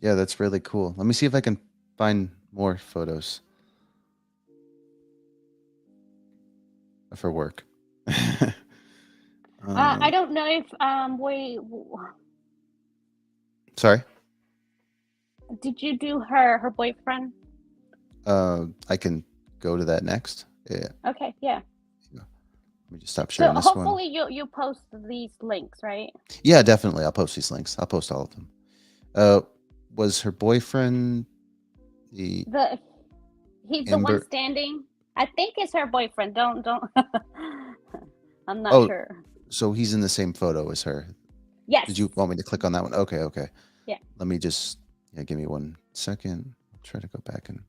Yeah, that's really cool. Let me see if I can find more photos of her work. I don't know if we Sorry. did you do her boyfriend? I can go to that next. Yeah. Okay, yeah. Let me just stop So sharing this one. hopefully you post these links, right? Yeah, definitely. I'll post these links. I'll post all of them. Uh, was her boyfriend the The He's the one Amber? standing. I think it's her boyfriend. Don't. I'm not Oh, sure. so he's in the same photo as her. Did Yes. you want me to click on that one? Okay, okay. Yeah. Let me just, yeah, give me 1 second. I'll try to go back and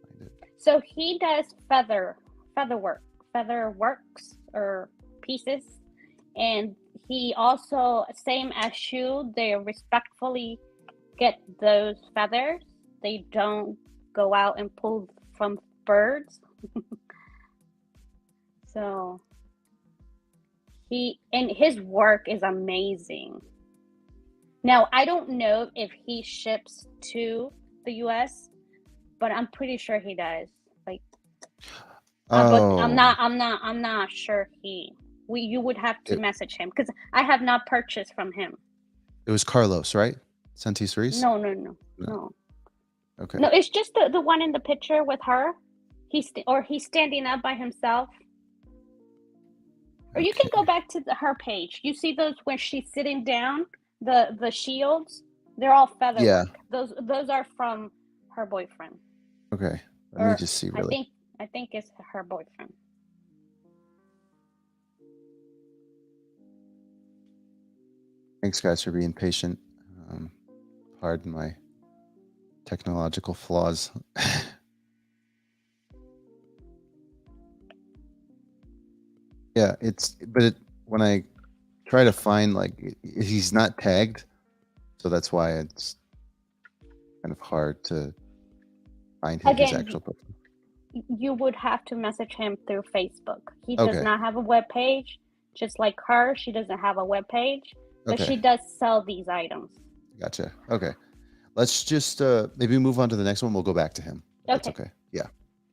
find it. So he does feather works or pieces, and he also, same as you, they respectfully get those feathers. They don't go out and pull from birds. So his work is amazing. Now, I don't know if he ships to the US, but I'm pretty sure he does. Like, but Oh, I'm not sure you would have to it, message him because I have not purchased from him. it was Carlos, right? Santis Reese? No, No. no. Okay. No, it's just the one in the picture with her. He's standing up by himself. Or you can go Okay. back to her page. You see those when she's sitting down, the shields, they're all feather Yeah. work. Those are from her boyfriend. Okay. Let me Or just see I really. think I think it's her boyfriend. Thanks, guys, for being patient. Pardon my technological flaws. Yeah, when I try to find he's not tagged, so that's why it's kind of hard to find his Again, actual profile. you would have to message him through Facebook. He does Okay, not have a web page, just like her. She doesn't have a web page, but okay, she does sell these items. gotcha. Okay, let's just maybe move on to the next one. We'll go back to him. That's Okay. okay. Yeah,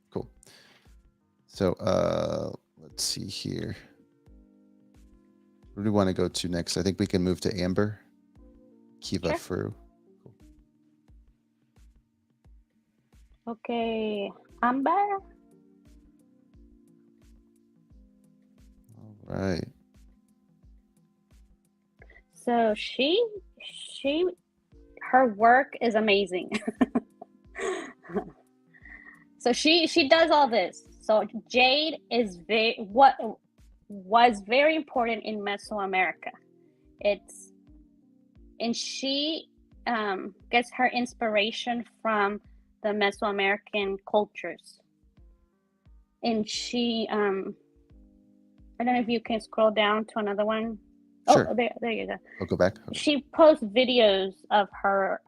cool. So let's see here. Where do we want to go to next? I think we can move to Amber Kiva Sure. Fru. Cool. Okay. Amber. All right. So her work is amazing. So she does all this. So jade is what was very important in Mesoamerica. It's and she gets her inspiration from the Mesoamerican cultures. And she I don't know if you can scroll down to another one. Oh, Sure. there you go. I'll go back. Okay. She posts videos of her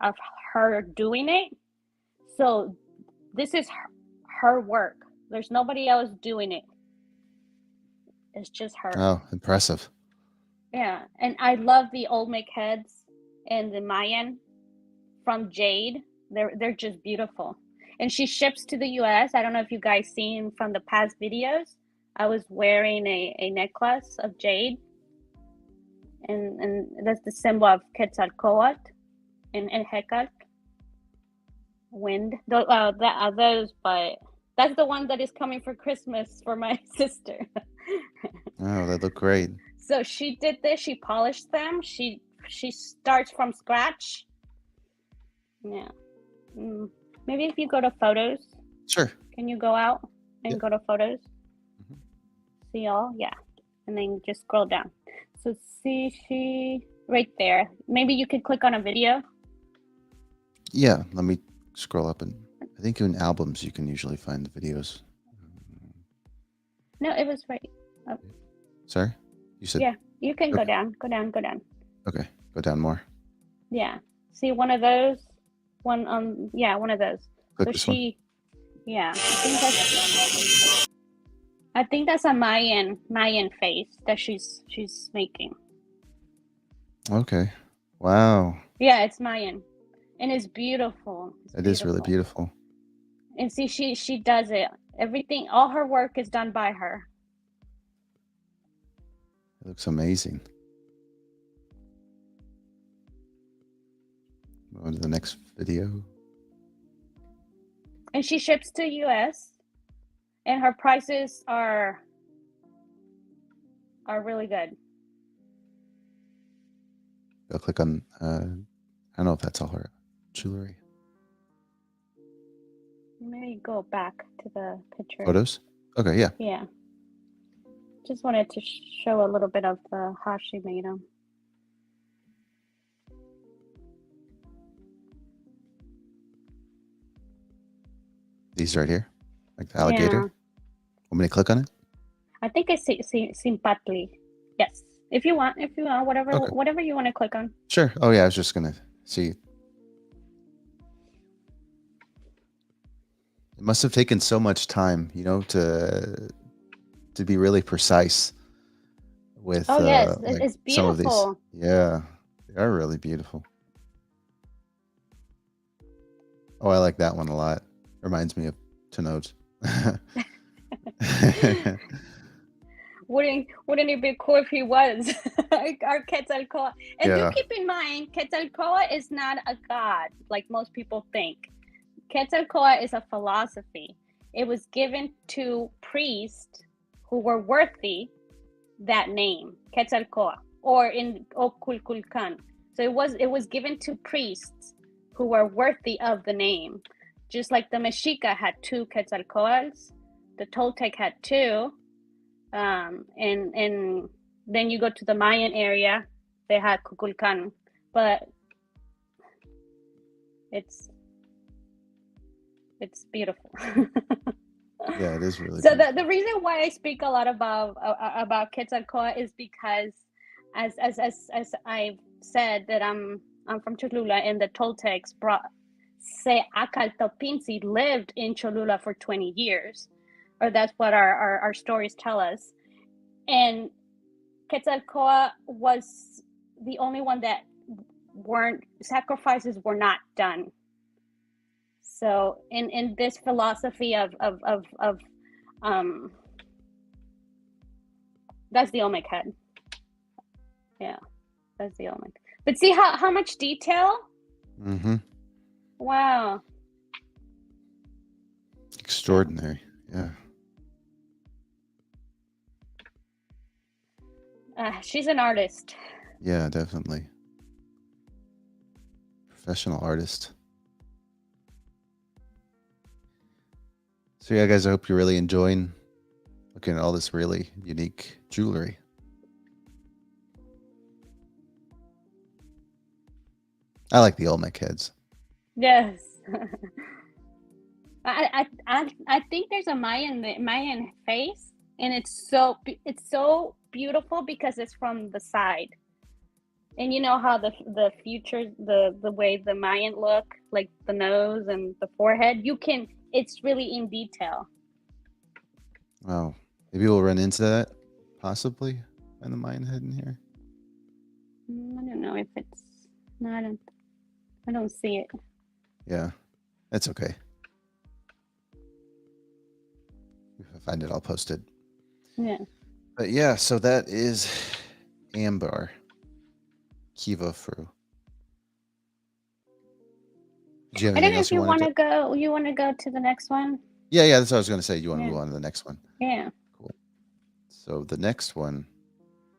doing it. So this is her work. There's nobody else doing it. It's just her. Oh, impressive. Yeah, and I love the Olmec heads. and the Mayan from jade. They're just beautiful. And she ships to the US. I don't know if you guys seen from the past videos. I was wearing a necklace of jade, and that's the symbol of Quetzalcoatl and Hecate, wind. Those, but that's the one that is coming for Christmas for my sister. Oh, they look great. So she did this. She polished them. She starts from scratch. Yeah. Maybe if you go to photos. Sure. Can you go out and go to photos? Mm-hmm. See all? Yeah. And then just scroll down. So see, she right there. Maybe you could click on a video. Yeah, let me scroll up, and I think in albums you can usually find the videos. No, it was right. Oh. Sorry? You said? Yeah, you can go down, go down, go down. Okay, go down more. Yeah. See one of those? One one of those. Click So this one. Yeah. I think that's a Mayan face that she's making. Okay. Wow. Yeah, it's Mayan. And it's beautiful. It is really beautiful. And see, she does it. Everything, all her work is done by her. It looks amazing. Go to the next video. And she ships to US, and her prices are really good. Go click on, I don't know if that's all her jewelry. Maybe go back to the picture. Photos? Okay, yeah. Yeah. Just wanted to show a little bit of how she made them. These right here? Like the alligator? Yeah. Want me to click on it? I think it's Simpatli. Yes. If you want, whatever you want to click on. Sure. Oh yeah, I was just gonna see. It must have taken so much time, to be really precise with yes, like it's beautiful. some of these. Yeah, they are really beautiful. Oh, I like that one a lot. Reminds me of Teno's. Wouldn't it be cool if he was our Quetzalcoatl? And do keep in mind, Quetzalcoatl is not a god like most people think. Quetzalcoatl is a philosophy. It was given to priests who were worthy that name, Quetzalcoatl, or in Oculculcan. So it was given to priests who were worthy of the name. Just like the Mexica had 2 Quetzalcoatls, the Toltec had 2, and then you go to the Mayan area, they had Kukulkan, but it's beautiful. Yeah, it is really so beautiful. the reason why I speak a lot about Quetzalcoatl is because as I've said that I'm from Cholula, and the Toltecs say Acaltopinzi lived in Cholula for 20 years, or that's what our stories tell us. And Quetzalcoatl was the only one that sacrifices were not done. So in this philosophy of that's the Olmec head. Yeah, that's the Olmec. But see how much detail? Mm-hmm. Wow. Extraordinary. Yeah. She's an artist. Yeah, definitely. Professional artist. So yeah, guys, I hope you're really enjoying looking at all this really unique jewelry. I like the Olmec heads. Yes. I think there's a Mayan face, and it's so beautiful because it's from the side. And you know how the future, the way the Mayan look, like the nose and the forehead, it's really in detail. Wow. Maybe we'll run into that, possibly, in the Mayan head in here. I don't know if it's... No, I don't see it. Yeah, it's okay. If I find it, I'll post it. Yeah. But yeah, so that is Amber Kiva Fru. Do you have I don't anything know else if you you wanted want to? to go. You want to go to the next one? Yeah, that's what I was going to say. You want to Yeah. move on to the next one? Yeah. Cool. So the next one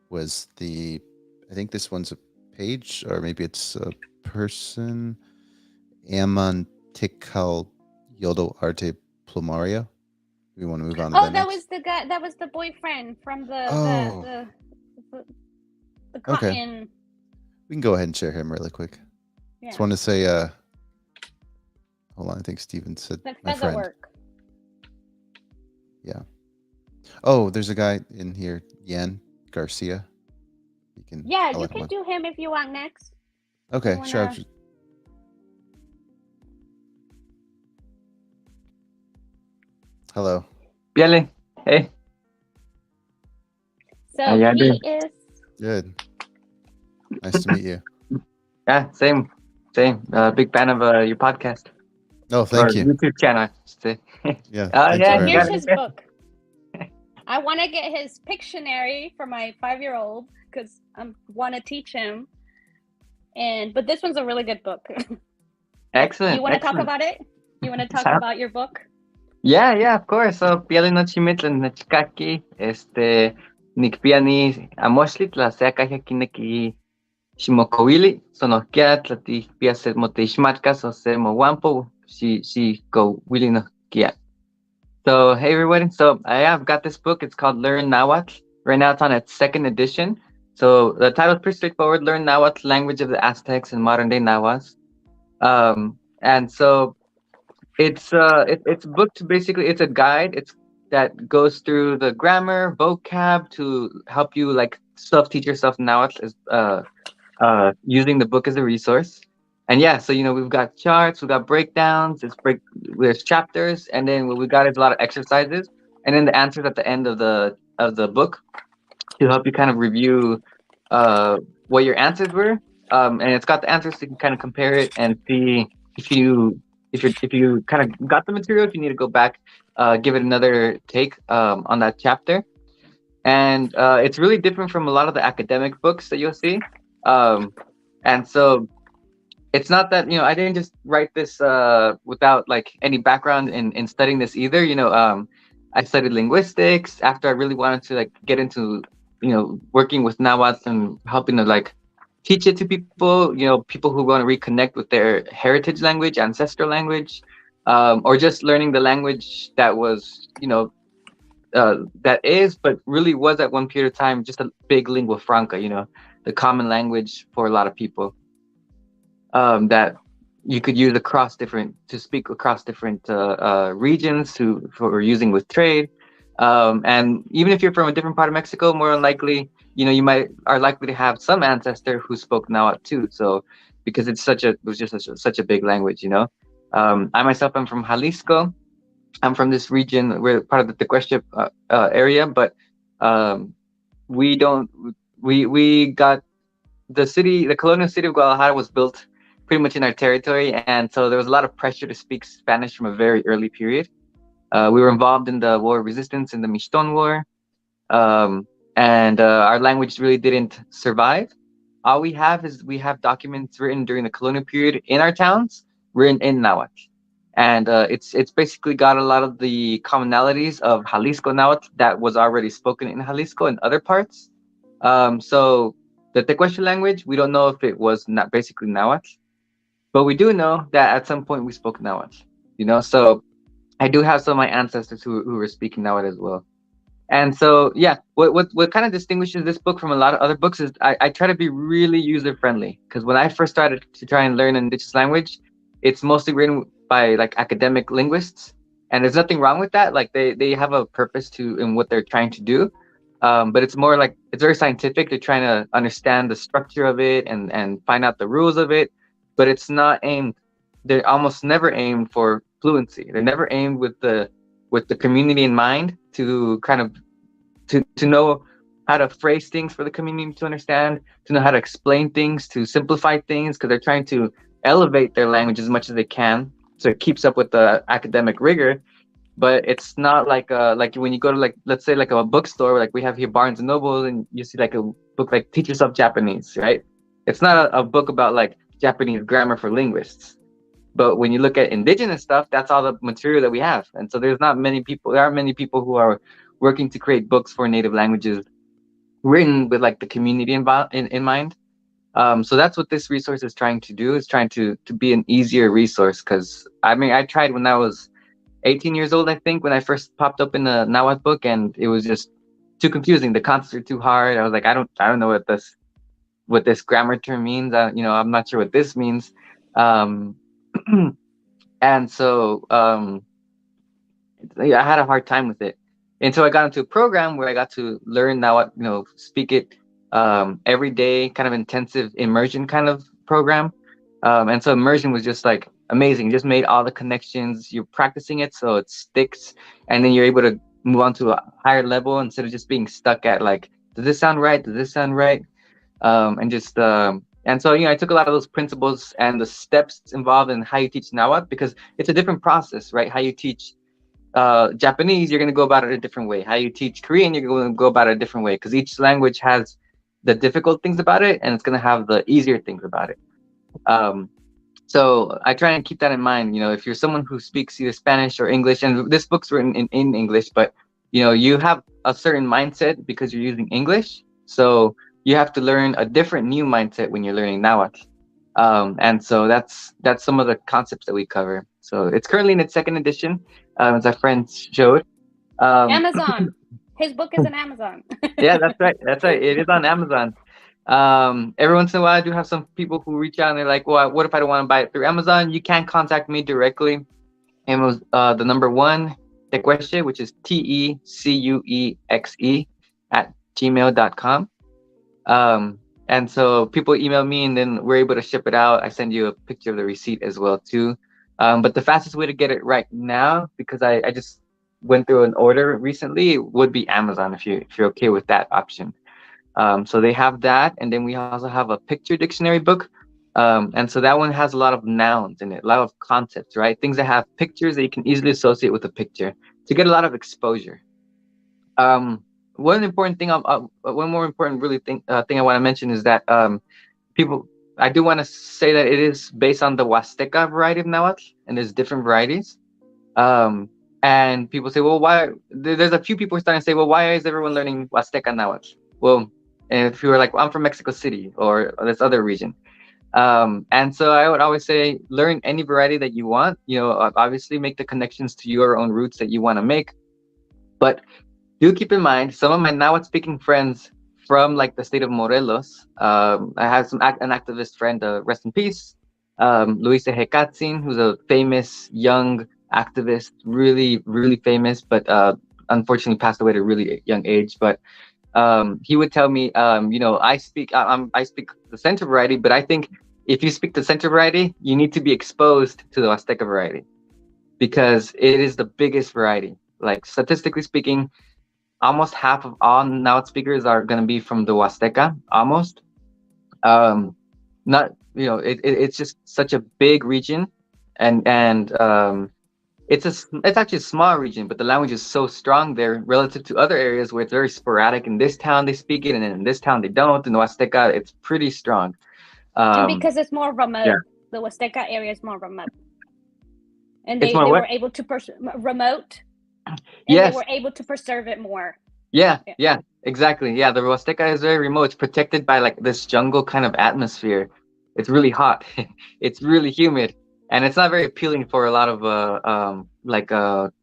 was I think this one's a page, or maybe it's a person, Amantikal Yodo Arte Plumaria. We want to move on to Oh, that that was next. the guy. That was the boyfriend from Oh, the okay. cotton. We can go ahead and share him really quick. Yeah. Just want to say, hold on. I think Steven said The my feather friend. work. Yeah. Oh, there's a guy in here, Yan Garcia. You can. Yeah, I'll you let him can on. do him if you want next. Okay, You sure. wanna... Hello. Biele, hey, how So you he doing? is. Good. Nice to meet you. Yeah, same. Big fan of your podcast Oh, or thank you. YouTube channel, I should say. Yeah, Oh thank you yeah, So very you here's got much. his it. book. I want to get his Pictionary for my 5-year-old because I want to teach him. But this one's a really good book. You Excellent, want to talk excellent. about it? You want to talk Sound- about your book? Yeah, of course. So, Biele no chimitlan nachkaki, nikpiani amoxlitla seakajakineki ximokowili, sonohkia tlatihpia se moteixmatkas o se mowampo, si kowili nohkia. So, hey everybody. So, I've got this book. It's called Learn Nahuatl. Right now, it's on its second edition. So, the title is pretty straightforward: Learn Nahuatl, Language of the Aztecs and Modern Day Nahuas. And so, it's booked basically. It's a guide. It's that goes through the grammar, vocab to help you like self teach yourself Nahuatl is using the book as a resource. And yeah, so we've got charts, we've got breakdowns, there's chapters, and then what we got is a lot of exercises, and then the answers at the end of the book to help you kind of review uh what your answers were. And it's got the answers so you can kind of compare it and see if you kind of got the material, if you need to go back, give it another take on that chapter. And it's really different from a lot of the academic books that you'll see. Um, and so it's not that I didn't just write this without like any background in studying this either. I studied linguistics after I really wanted to like get into working with Nahuatl and helping to like teach it to people. People who want to reconnect with their heritage language, ancestral language, or just learning the language that was that is, but really was at one period of time just a big lingua franca, the common language for a lot of people, that you could use to speak across different regions for using with trade. And even if you're from a different part of Mexico, more than likely, you are likely to have some ancestor who spoke Nahuatl too. So because it was just such a big language, I myself am from Jalisco. I'm from this region. We're part of the Tequesche area, but we don't. We got the colonial city of Guadalajara was built pretty much in our territory, and so there was a lot of pressure to speak Spanish from a very early period. We were involved in the war of resistance in the Mixton War, and our language really didn't survive. All we have documents written during the colonial period in our towns, written in Nahuatl, and it's basically got a lot of the commonalities of Jalisco Nahuatl that was already spoken in Jalisco and other parts. So the Tequesche language, we don't know if it was not basically Nahuatl, but we do know that at some point we spoke Nahuatl. So I do have some of my ancestors who were speaking Nahuatl as well. And so, yeah, what kind of distinguishes this book from a lot of other books is I try to be really user friendly, because when I first started to try and learn an indigenous language, it's mostly written by like academic linguists, and there's nothing wrong with that. Like they have a purpose in what they're trying to do, but it's more like it's very scientific. They're trying to understand the structure of it and find out the rules of it, but it's not aimed. They're almost never aimed for fluency. They're never aimed with the community in mind to kind of to know how to phrase things for the community to understand, to know how to explain things, to simplify things, because they're trying to elevate their language as much as they can so it keeps up with the academic rigor. But it's not like when you go to, like, let's say like a bookstore, like we have here Barnes and Noble, and you see like a book like Teach Yourself Japanese, right? It's not a book about like Japanese grammar for linguists. But when you look at indigenous stuff, that's all the material that we have. And so there aren't many people who are working to create books for native languages written with like the community in mind. So that's what this resource is trying to do, is trying to be an easier resource. Because I mean, I tried when I was 18 years old, I think, when I first popped up in the Nahuatl book, and it was just too confusing. The concepts are too hard. I was like, I don't know what this grammar term means. I'm not sure what this means. Um, and so I had a hard time with it until I got into a program where I got to learn Nahuatl, speak it every day, kind of intensive immersion kind of program. And so immersion was just like amazing. It just made all the connections. You're practicing it so it sticks, and then you're able to move on to a higher level instead of just being stuck at like, does this sound right? Does this sound right? And so I took a lot of those principles and the steps involved in how you teach Nahuatl, because it's a different process, right? How you teach Japanese, you're going to go about it a different way. How you teach Korean, you're going to go about it a different way, because each language has the difficult things about it, and it's going to have the easier things about it. So I try and keep that in mind. If you're someone who speaks either Spanish or English, and this book's written in English, but you have a certain mindset because you're using English. So you have to learn a different new mindset when you're learning Nahuatl. And so that's some of the concepts that we cover. So it's currently in its second edition, as our friend showed. Amazon. His book is on Amazon. Yeah, that's right. It is on Amazon. Every once in a while, I do have some people who reach out and they're like, well, what if I don't want to buy it through Amazon? You can contact me directly. And it was the number 1, Tecuexe, which is TECUEXE @gmail.com. And so people email me, and then we're able to ship it out. I send you a picture of the receipt as well too. But the fastest way to get it right now, because I just went through an order recently, would be Amazon, if you're okay with that option. So they have that, and then we also have a picture dictionary book. And so that one has a lot of nouns in it, a lot of concepts, right? Things that have pictures that you can easily associate with a picture to get a lot of exposure. One important thing, one more important thing I want to mention is that I do want to say that it is based on the Huasteca variety of Nahuatl, and there's different varieties. And people say, well, why? There's a few people starting to say, well, why is everyone learning Huasteca Nahuatl? Well, if you were like, well, I'm from Mexico City or this other region. And so I would always say, learn any variety that you want. Obviously make the connections to your own roots that you want to make. But do keep in mind, some of my Nahuatl speaking friends from like the state of Morelos, I have an activist friend, rest in peace, Luis Ejekatzin, who's a famous young activist, really, really famous, but unfortunately passed away at a really young age. But he would tell me, I speak the Center variety, but I think if you speak the Center variety, you need to be exposed to the Huasteca variety, because it is the biggest variety. Like, statistically speaking, almost half of all Nahuatl speakers are going to be from the Huasteca, almost. It's just such a big region, and it's actually a small region, but the language is so strong there relative to other areas where it's very sporadic. In this town they speak it, and in this town they don't. In the Huasteca, it's pretty strong. And because it's more remote, yeah. The Huasteca area is more remote, and It's they more were able to remote. And yes. They were able to preserve it more. Yeah, exactly. Yeah, the Huasteca is very remote. It's protected by like this jungle kind of atmosphere. It's really hot. It's really humid, and it's not very appealing for a lot of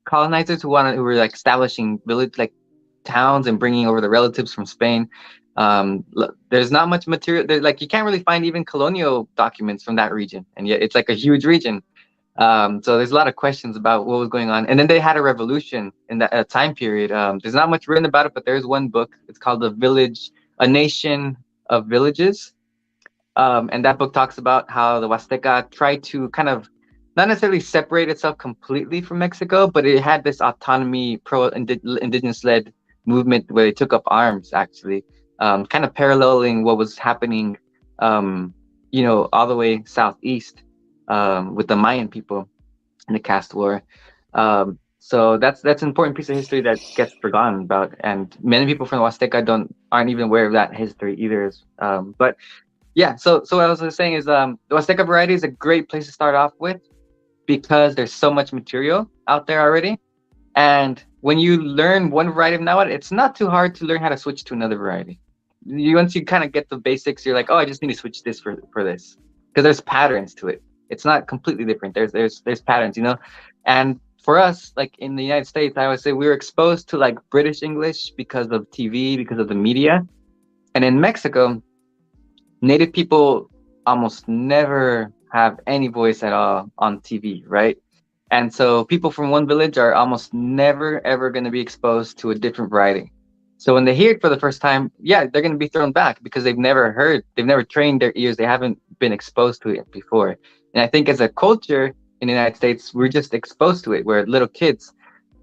colonizers who were like establishing village like towns and bringing over the relatives from Spain. There's not much material. Like, you can't really find even colonial documents from that region, and yet it's like a huge region. So there's a lot of questions about what was going on. And then they had a revolution in that time period. There's not much written about it, but there's one book. It's called A Nation of Villages. And that book talks about how the Huasteca tried to kind of not necessarily separate itself completely from Mexico, but it had this autonomy, pro-indigenous led movement where they took up arms, actually, kind of paralleling what was happening, all the way southeast, with the Mayan people in the caste war. So that's an important piece of history that gets forgotten about, and many people from the Huasteca aren't even aware of that history either. But yeah, so what I was saying is, the Huasteca variety is a great place to start off with because there's so much material out there already. And when you learn one variety of Nahuatl, it's not too hard to learn how to switch to another variety. Once you kind of get the basics, you're like, oh, I just need to switch this for this, because there's patterns to it. It's not completely different. There's patterns, And for us, like in the United States, I always say we were exposed to like British English because of TV, because of the media. And in Mexico, Native people almost never have any voice at all on TV, right? And so people from one village are almost never, ever going to be exposed to a different variety. So when they hear it for the first time, yeah, they're going to be thrown back because they've never trained their ears. They haven't been exposed to it before. And I think as a culture in the United States, we're just exposed to it, where little kids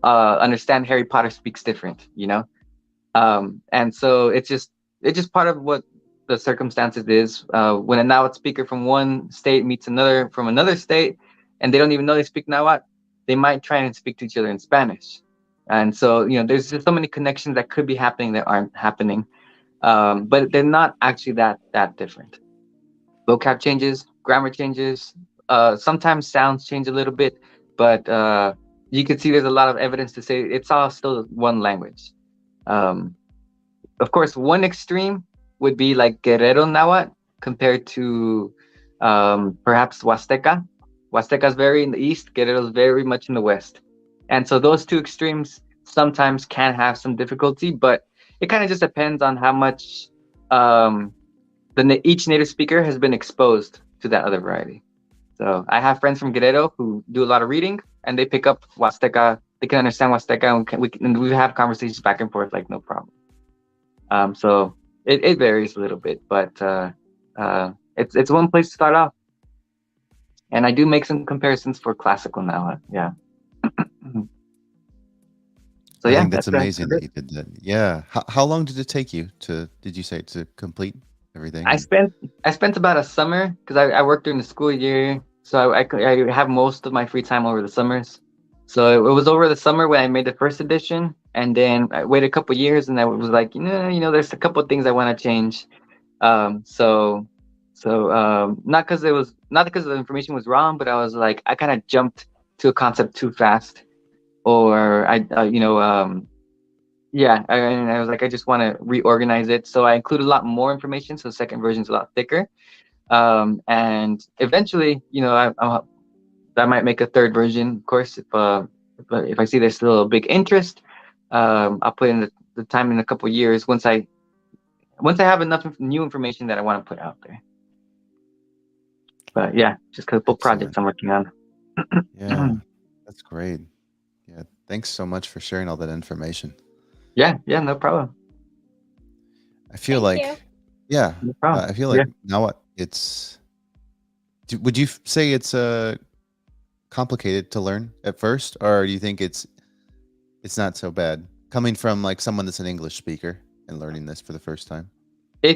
understand Harry Potter speaks different, and so it's just part of what the circumstances is. When a Nahuatl speaker from one state meets another from another state, and they don't even know they speak Nahuatl, they might try and speak to each other in Spanish. And so, there's just so many connections that could be happening that aren't happening. But they're not actually that different. Vocab changes, grammar changes, sometimes sounds change a little bit, but you can see there's a lot of evidence to say it's all still one language. Of course, one extreme would be like Guerrero Nahuatl compared to perhaps Huasteca. Huasteca is very in the east, Guerrero is very much in the west. And so those two extremes sometimes can have some difficulty, but it kind of just depends on how much each native speaker has been exposed to that other variety. So I have friends from Guerrero who do a lot of reading, and they pick up Huasteca. They can understand Huasteca, and we have conversations back and forth like no problem. So it varies a little bit, but it's one place to start off. And I do make some comparisons for classical Nahuatl. Yeah. So I think that's amazing that you did that. Yeah. How long did it take you did you say, to complete everything? I spent about a summer because I worked during the school year. So I have most of my free time over the summers. So it was over the summer when I made the first edition, and then I waited a couple years, and I was like, there's a couple of things I want to change. So not because the information was wrong, but I was like, I kind of jumped to a concept too fast, or I was like, I just want to reorganize it. So I included a lot more information. So the second version is a lot thicker. And eventually, I might make a third version, of course, if I see there's still a big interest. I'll put in the time in a couple of years once I have enough new information that I want to put out there. But yeah, just a couple projects I'm working on. Yeah, that's great. Yeah, thanks so much for sharing all that information. Yeah, no problem. I feel Thank like, you. yeah, No problem. I feel like now what would you say it's complicated to learn at first, or do you think it's not so bad coming from like someone that's an English speaker and learning this for the first time? I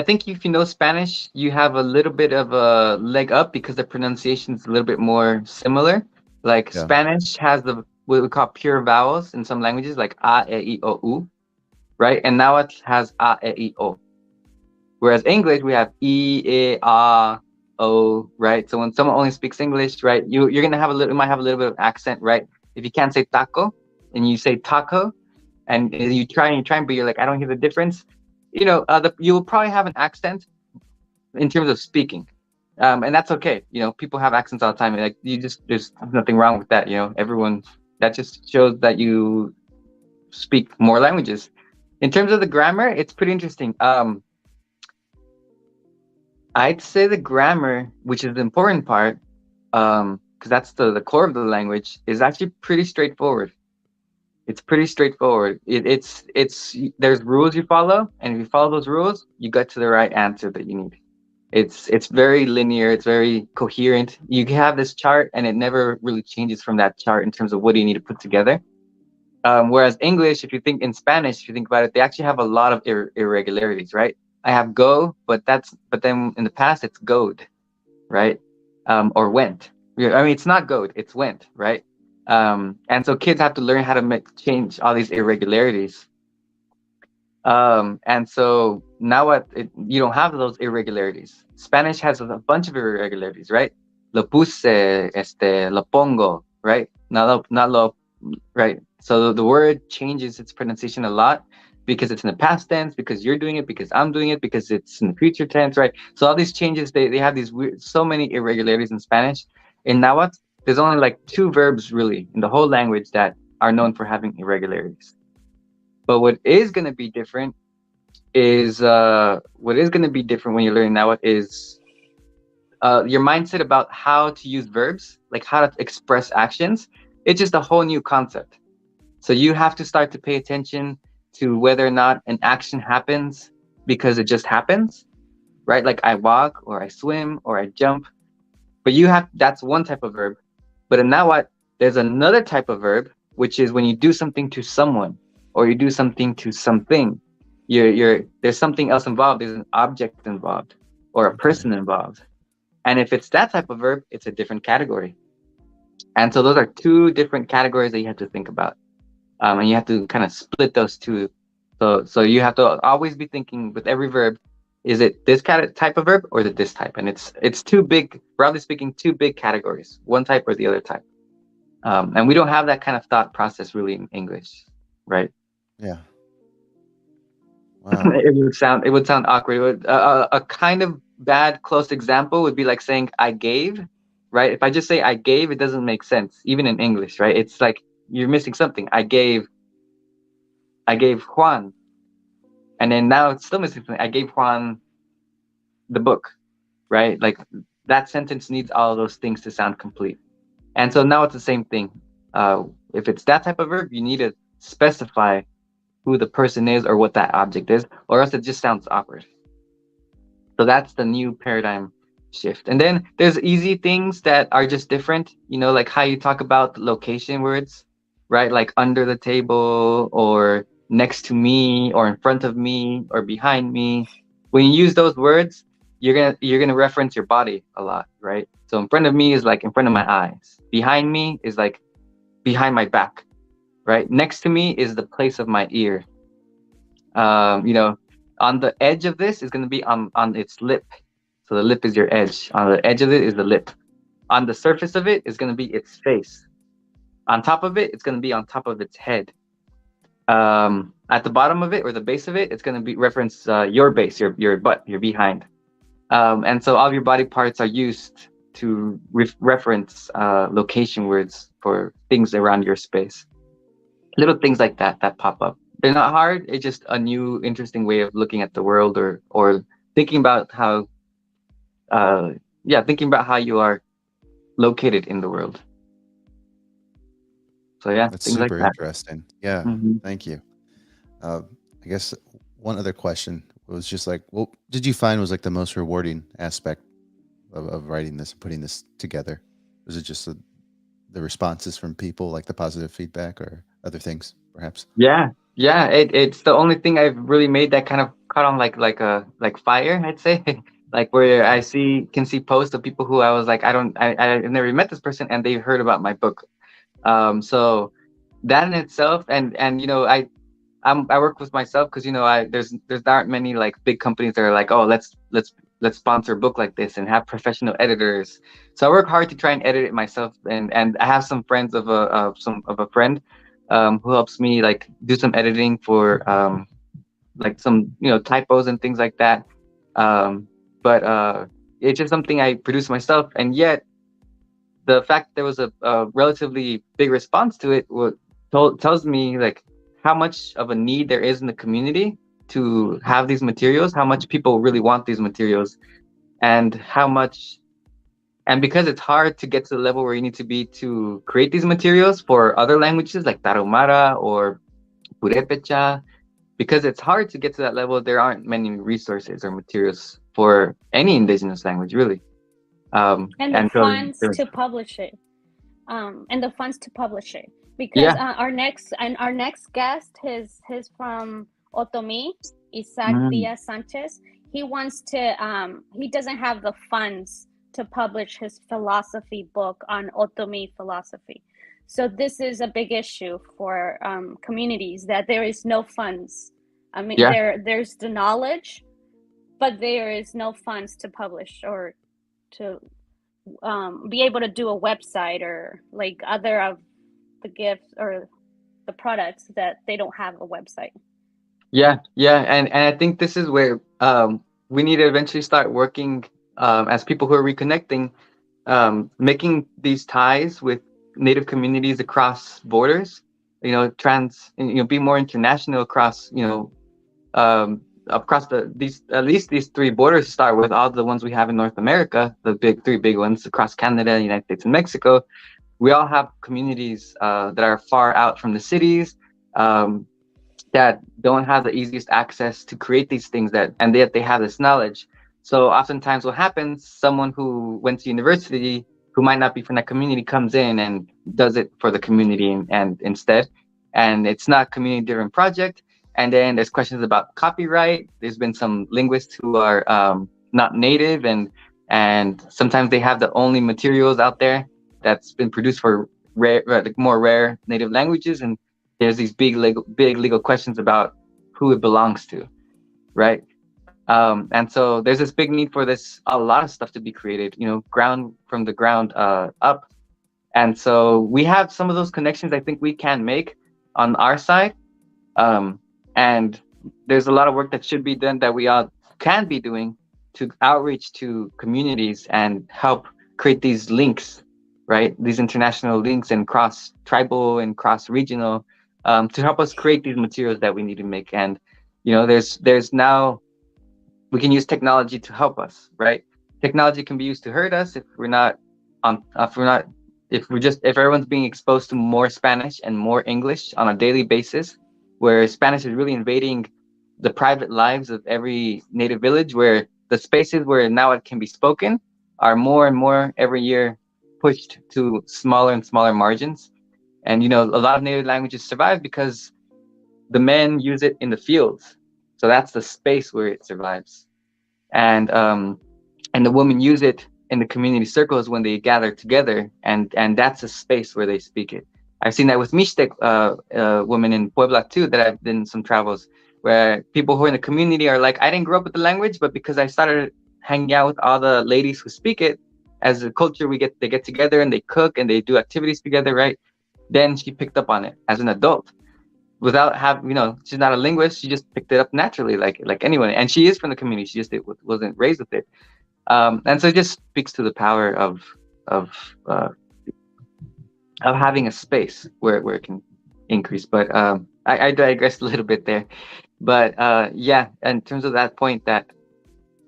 think if you know Spanish, you have a little bit of a leg up because the pronunciation is a little bit more similar. Like Spanish has what we call pure vowels in some languages, like a, e, I, o, u, right? And now it has a, e, I, o. Whereas English, we have e, a, o, right? So when someone only speaks English, right, you might have a little bit of accent, right? If you can't say taco and you say taco, and you try, but you're like, I don't hear the difference. You will probably have an accent in terms of speaking, and that's okay. People have accents all the time. Like there's nothing wrong with that. Everyone. That just shows that you speak more languages. In terms of the grammar, it's pretty interesting. I'd say the grammar, which is the important part, because that's the core of the language, is actually pretty straightforward. It's pretty straightforward. There's rules you follow, and if you follow those rules, you get to the right answer that you need. It's very linear. It's very coherent. You have this chart, and it never really changes from that chart in terms of what do you need to put together. Whereas English, if you think in Spanish, if you think about it, they actually have a lot of irregularities, right? I have go, but then in the past it's goed, right? Or went. I mean, it's not goed, it's went, right? And so kids have to learn how to change all these irregularities. And so now you don't have those irregularities. Spanish has a bunch of irregularities, right? Lo puse, lo pongo, right? Not lo, right? So the word changes its pronunciation a lot because it's in the past tense, because you're doing it, because I'm doing it, because it's in the future tense, right? So all these changes, they have these so many irregularities in Spanish. In Nahuatl, there's only like 2 verbs really in the whole language that are known for having irregularities. But what is going to be different is when you're learning Nahuatl is your mindset about how to use verbs, like how to express actions. It's just a whole new concept. So you have to start to pay attention to whether or not an action happens because it just happens, right? Like I walk or I swim or I jump. But that's one type of verb. But in Nahuatl, there's another type of verb, which is when you do something to someone or you do something to something. There's something else involved. There's an object involved or a person involved. And if it's that type of verb, it's a different category. And so those are 2 different categories that you have to think about. And you have to kind of split those 2. So you have to always be thinking with every verb, is it this type of verb or is it this type? And it's 2 big, broadly speaking, 2 big categories, one type or the other type. And we don't have that kind of thought process really in English, right? Yeah. Wow. It would sound awkward. A kind of bad close example would be like saying I gave, right? If I just say I gave, it doesn't make sense, even in English, right? It's like you're missing something. I gave Juan, and then now it's still missing something. I gave Juan the book, right? Like that sentence needs all of those things to sound complete. And so now it's the same thing. If it's that type of verb, you need to specify who the person is or what that object is, or else it just sounds awkward. So that's the new paradigm shift. And then there's easy things that are just different, like how you talk about location words, right? Like under the table or next to me or in front of me or behind me. When you use those words, you're gonna reference your body a lot, right? So in front of me is like in front of my eyes. Behind me is like behind my back, right? Next to me is the place of my ear. On the edge of this is going to be on its lip. So the lip is your edge. On the edge of it is the lip. On the surface of it is going to be its face. On top of it, it's going to be on top of its head. At the bottom of it or the base of it, it's going to be reference your base, your butt, your behind. And so all of your body parts are used to reference location words for things around your space. Little things like that pop up. They're not hard. It's just a new, interesting way of looking at the world, or thinking about how, thinking about how you are located in the world. So that's things super like that. Interesting. Yeah, Thank you. I guess one other question was just like, what did you find was like the most rewarding aspect of writing this and putting this together? Was it just the responses from people, like the positive feedback, or other things, perhaps? Yeah. It's the only thing I've really made that kind of caught on like fire, I'd say. Like where I can see posts of people who I was like, I've never met this person and they heard about my book. So that in itself, and I work with myself because there aren't many like big companies that are like, oh, let's sponsor a book like this and have professional editors. So I work hard to try and edit it myself, and I have some friends of a friend who helps me like do some editing for like some typos and things like that. But it's just something I produce myself, and yet the fact there was a relatively big response to it tells me like how much of a need there is in the community to have these materials, how much people really want these materials, and because it's hard to get to the level where you need to be to create these materials for other languages like Tarahumara or Purepecha, because it's hard to get to that level, there aren't many resources or materials for any indigenous language, really. And the funds to publish it. because our next guest, his from Otomi, Isaac Diaz Sanchez. He wants to he doesn't have the funds to publish his philosophy book on Otomi philosophy. So this is a big issue for communities, that there is no funds. I mean, there's the knowledge, but there is no funds to publish or to be able to do a website or like other of the gifts or the products, that they don't have a website. And I think this is where we need to eventually start working as people who are reconnecting, making these ties with Native communities across borders, be more international across, across at least these three borders, to start with all the ones we have in North America, the three big ones across Canada, United States, and Mexico. We all have communities that are far out from the cities, that don't have the easiest access to create these things, and yet they have this knowledge. So oftentimes what happens, someone who went to university who might not be from that community comes in and does it for the community and instead, and it's not a community driven project. And then there's questions about copyright. There's been some linguists who are not native, and sometimes they have the only materials out there that's been produced for more rare native languages, and there's these big legal questions about who it belongs to, right? And so there's this big need for a lot of stuff to be created, from the ground up. And so we have some of those connections I think we can make on our side. And there's a lot of work that should be done, that we all can be doing, to outreach to communities and help create these links, right? These international links, and cross tribal and cross regional, to help us create these materials that we need to make. And there's now, we can use technology to help us, right? Technology can be used to hurt us if everyone's being exposed to more Spanish and more English on a daily basis, where Spanish is really invading the private lives of every native village, where the spaces where now it can be spoken are more and more every year pushed to smaller and smaller margins. And a lot of native languages survive because the men use it in the fields, so that's the space where it survives. And the women use it in the community circles when they gather together, and that's a space where they speak it. I've seen that with Mixtec women in Puebla too, that I've been some travels, where people who are in the community are like, I didn't grow up with the language, but because I started hanging out with all the ladies who speak it, as a culture, they get together and they cook and they do activities together, right? Then she picked up on it as an adult, without having, she's not a linguist. She just picked it up naturally, like anyone. And she is from the community. She just wasn't raised with it. And so it just speaks to the power of having a space where it can increase. But I digressed a little bit there. But in terms of that point, that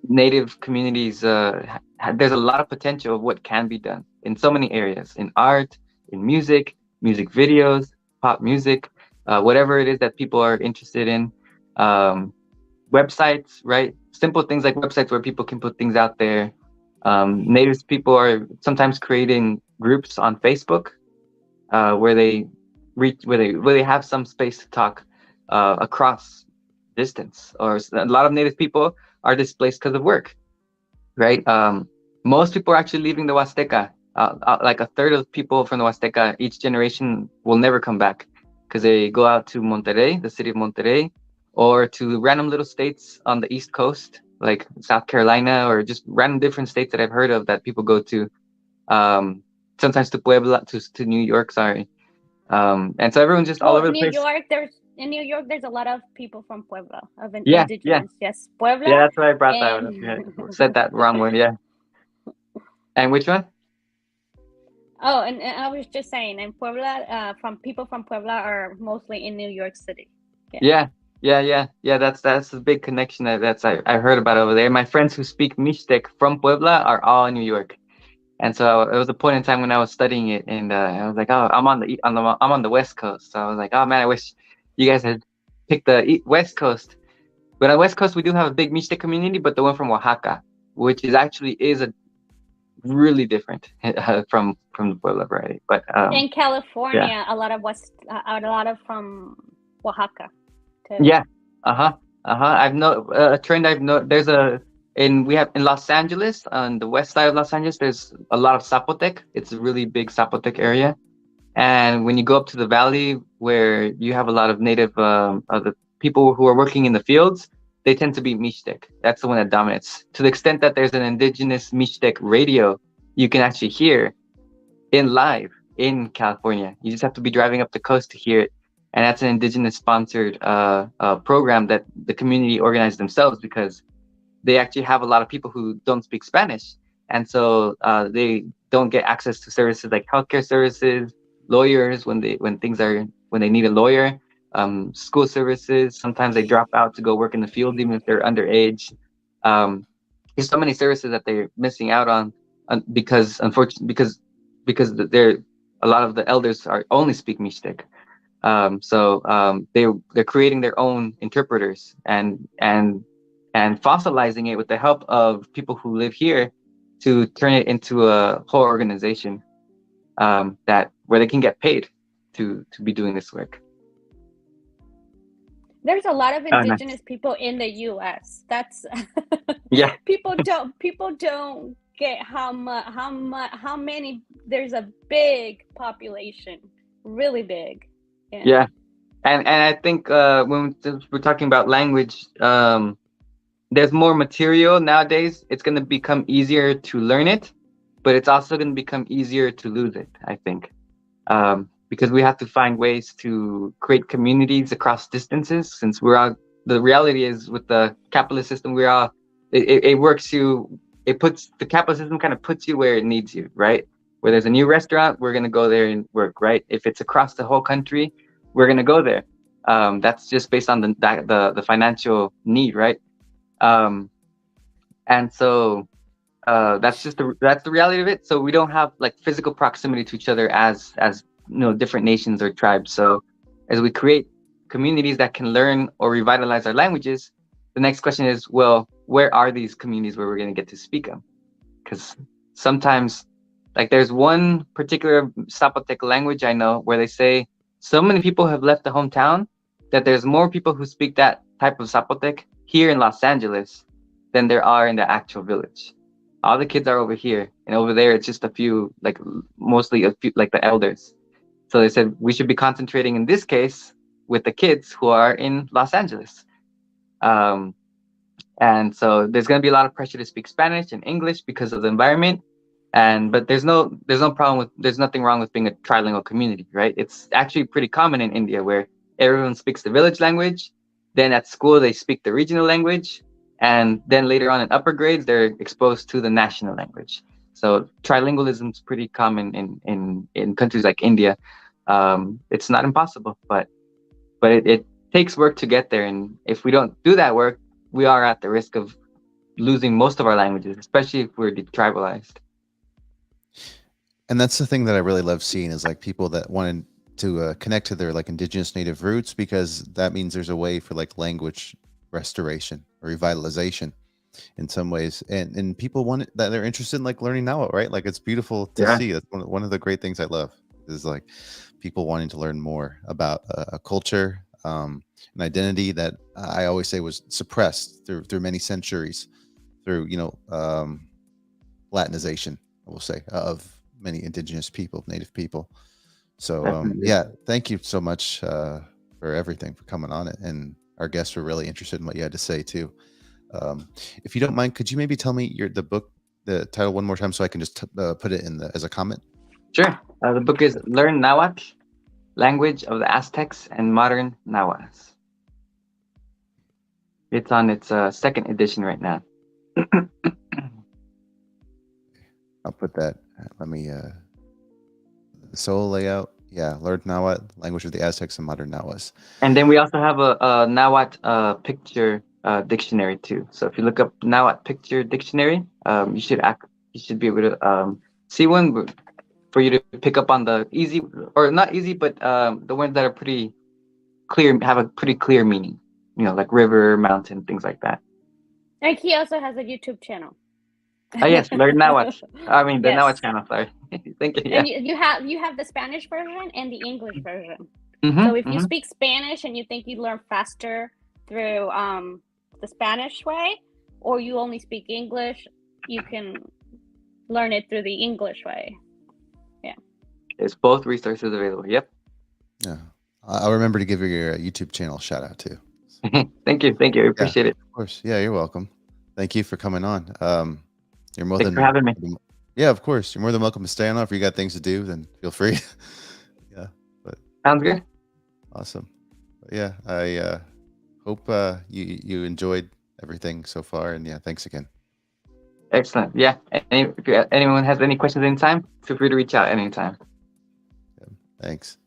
Native communities, there's a lot of potential of what can be done in so many areas, in art, in music videos, pop music, whatever it is that people are interested in. Websites, right? Simple things like websites where people can put things out there. Native people are sometimes creating groups on Facebook, where they have some space to talk across distance. Or a lot of Native people are displaced because of work, right? Most people are actually leaving the Huasteca. Like a third of people from the Huasteca each generation will never come back, because they go out to Monterrey, the city of Monterrey, or to random little states on the East Coast, like South Carolina, or just random different states that I've heard of that people go to. Sometimes to Puebla, to New York, sorry. And so everyone's just all over the place. In New York, there's a lot of people from Puebla, of indigenous. Yes, Puebla. Yeah, that's why I brought that one up. Said that wrong one, yeah. And which one? Oh, and I was just saying, in Puebla, people from Puebla are mostly in New York City. Yeah. That's a big connection I heard about over there. My friends who speak Mixtec from Puebla are all in New York, and so it was a point in time when I was studying it, and I was like, oh, I'm on the West Coast. So I was like, oh man, I wish you guys had picked the West Coast. But on the West Coast, we do have a big Mixtec community, but the one from Oaxaca, which is really different from the Pueblo variety. But in California, a lot of from Oaxaca too. yeah, I've a trend. There's we have in Los Angeles, on the west side of Los Angeles, there's a lot of Zapotec. It's a really big Zapotec area. And when you go up to the valley where you have a lot of native the people who are working in the fields, they tend to be Mixtec. That's the one that dominates. To the extent that there's an indigenous Mixtec radio you can actually hear in live in California. You just have to be driving up the coast to hear it. And that's an indigenous sponsored program that the community organized themselves, because they actually have a lot of people who don't speak Spanish. And so they don't get access to services like healthcare services, lawyers when they need a lawyer, school services. Sometimes they drop out to go work in the field even if they're underage. There's so many services that they're missing out on because they're a lot of the elders are only speak Mixtec. So they're creating their own interpreters and fossilizing it with the help of people who live here to turn it into a whole organization where they can get paid to be doing this work. There's a lot of indigenous nice. people in the U.S. That's yeah. People don't get how many. There's a big population, really big. Yeah. And I think when we're talking about language, there's more material nowadays. It's going to become easier to learn it, but it's also going to become easier to lose it, I think, because we have to find ways to create communities across distances. Since the reality is with the capitalist system, the capitalist system kind of puts you where it needs you, right? Where there's a new restaurant, we're going to go there and work, right? If it's across the whole country, we're going to go there. That's just based on the financial need, right? And so that's the reality of it. So we don't have like physical proximity to each other as different nations or tribes. So as we create communities that can learn or revitalize our languages, the next question is, well, where are these communities where we're going to get to speak them? Because sometimes, like, there's one particular Zapotec language I know where they say so many people have left the hometown that there's more people who speak that type of Zapotec here in Los Angeles than there are in the actual village. All the kids are over here, and over there it's just a few, like mostly a few, like the elders. So they said we should be concentrating in this case with the kids who are in Los Angeles. And so there's going to be a lot of pressure to speak Spanish and English because of the environment. But there's nothing wrong with being a trilingual community, right? It's actually pretty common in India where everyone speaks the village language. Then at school, they speak the regional language. And then later on in upper grades, they're exposed to the national language. So trilingualism is pretty common in countries like India. It's not impossible, but it takes work to get there. And if we don't do that work, we are at the risk of losing most of our languages, especially if we're detribalized. And that's the thing that I really love seeing is like people that wanted to connect to their like indigenous native roots, because that means there's a way for like language restoration or revitalization in some ways, and people that they're interested in like learning now, right? Like it's beautiful to see. That's one of the great things I love is like people wanting to learn more about a culture, an identity that I always say was suppressed through many centuries, through Latinization, I will say, of many indigenous people, native people. So thank you so much for everything, for coming on it, and our guests were really interested in what you had to say too. If you don't mind, could you maybe tell me the title one more time so I can just put it as a comment? Sure. The book is Learn Nahuatl, Language of the Aztecs and Modern Nahuas. It's on its second edition right now. I'll put that. Let me the solo layout. Yeah, Learn Nahuatl, Language of the Aztecs and Modern Nahuas. And then we also have a Nahuatl picture dictionary too. So if you look up Nahuatl picture dictionary, you should be able to see one for you to pick up on the easy, or not easy, but the ones that are pretty clear, have a pretty clear meaning. Like river, mountain, things like that. And he also has a YouTube channel. Yes, learn Nahuatl. I mean the Yes. Nahuatl channel. Sorry. Thank you. Yeah. And you have the Spanish version and the English version. Mm-hmm, So if you mm-hmm. speak Spanish and you think you learn faster through the Spanish way, or you only speak English, you can learn it through the English way. Yeah. There's both resources available. Yep. Yeah. I'll remember to give your YouTube channel a shout out too. Thank you. I appreciate it. Of course. Yeah, you're welcome. Thank you for coming on. You're more Thanks than for having me. Yeah, of course. You're more than welcome to stay on. If you got things to do, then feel free. Yeah, but Sounds good. awesome. But yeah, I hope you enjoyed everything so far, and yeah, thanks again. Excellent. Yeah. If anyone has any questions anytime, feel free to reach out anytime. Yeah, thanks.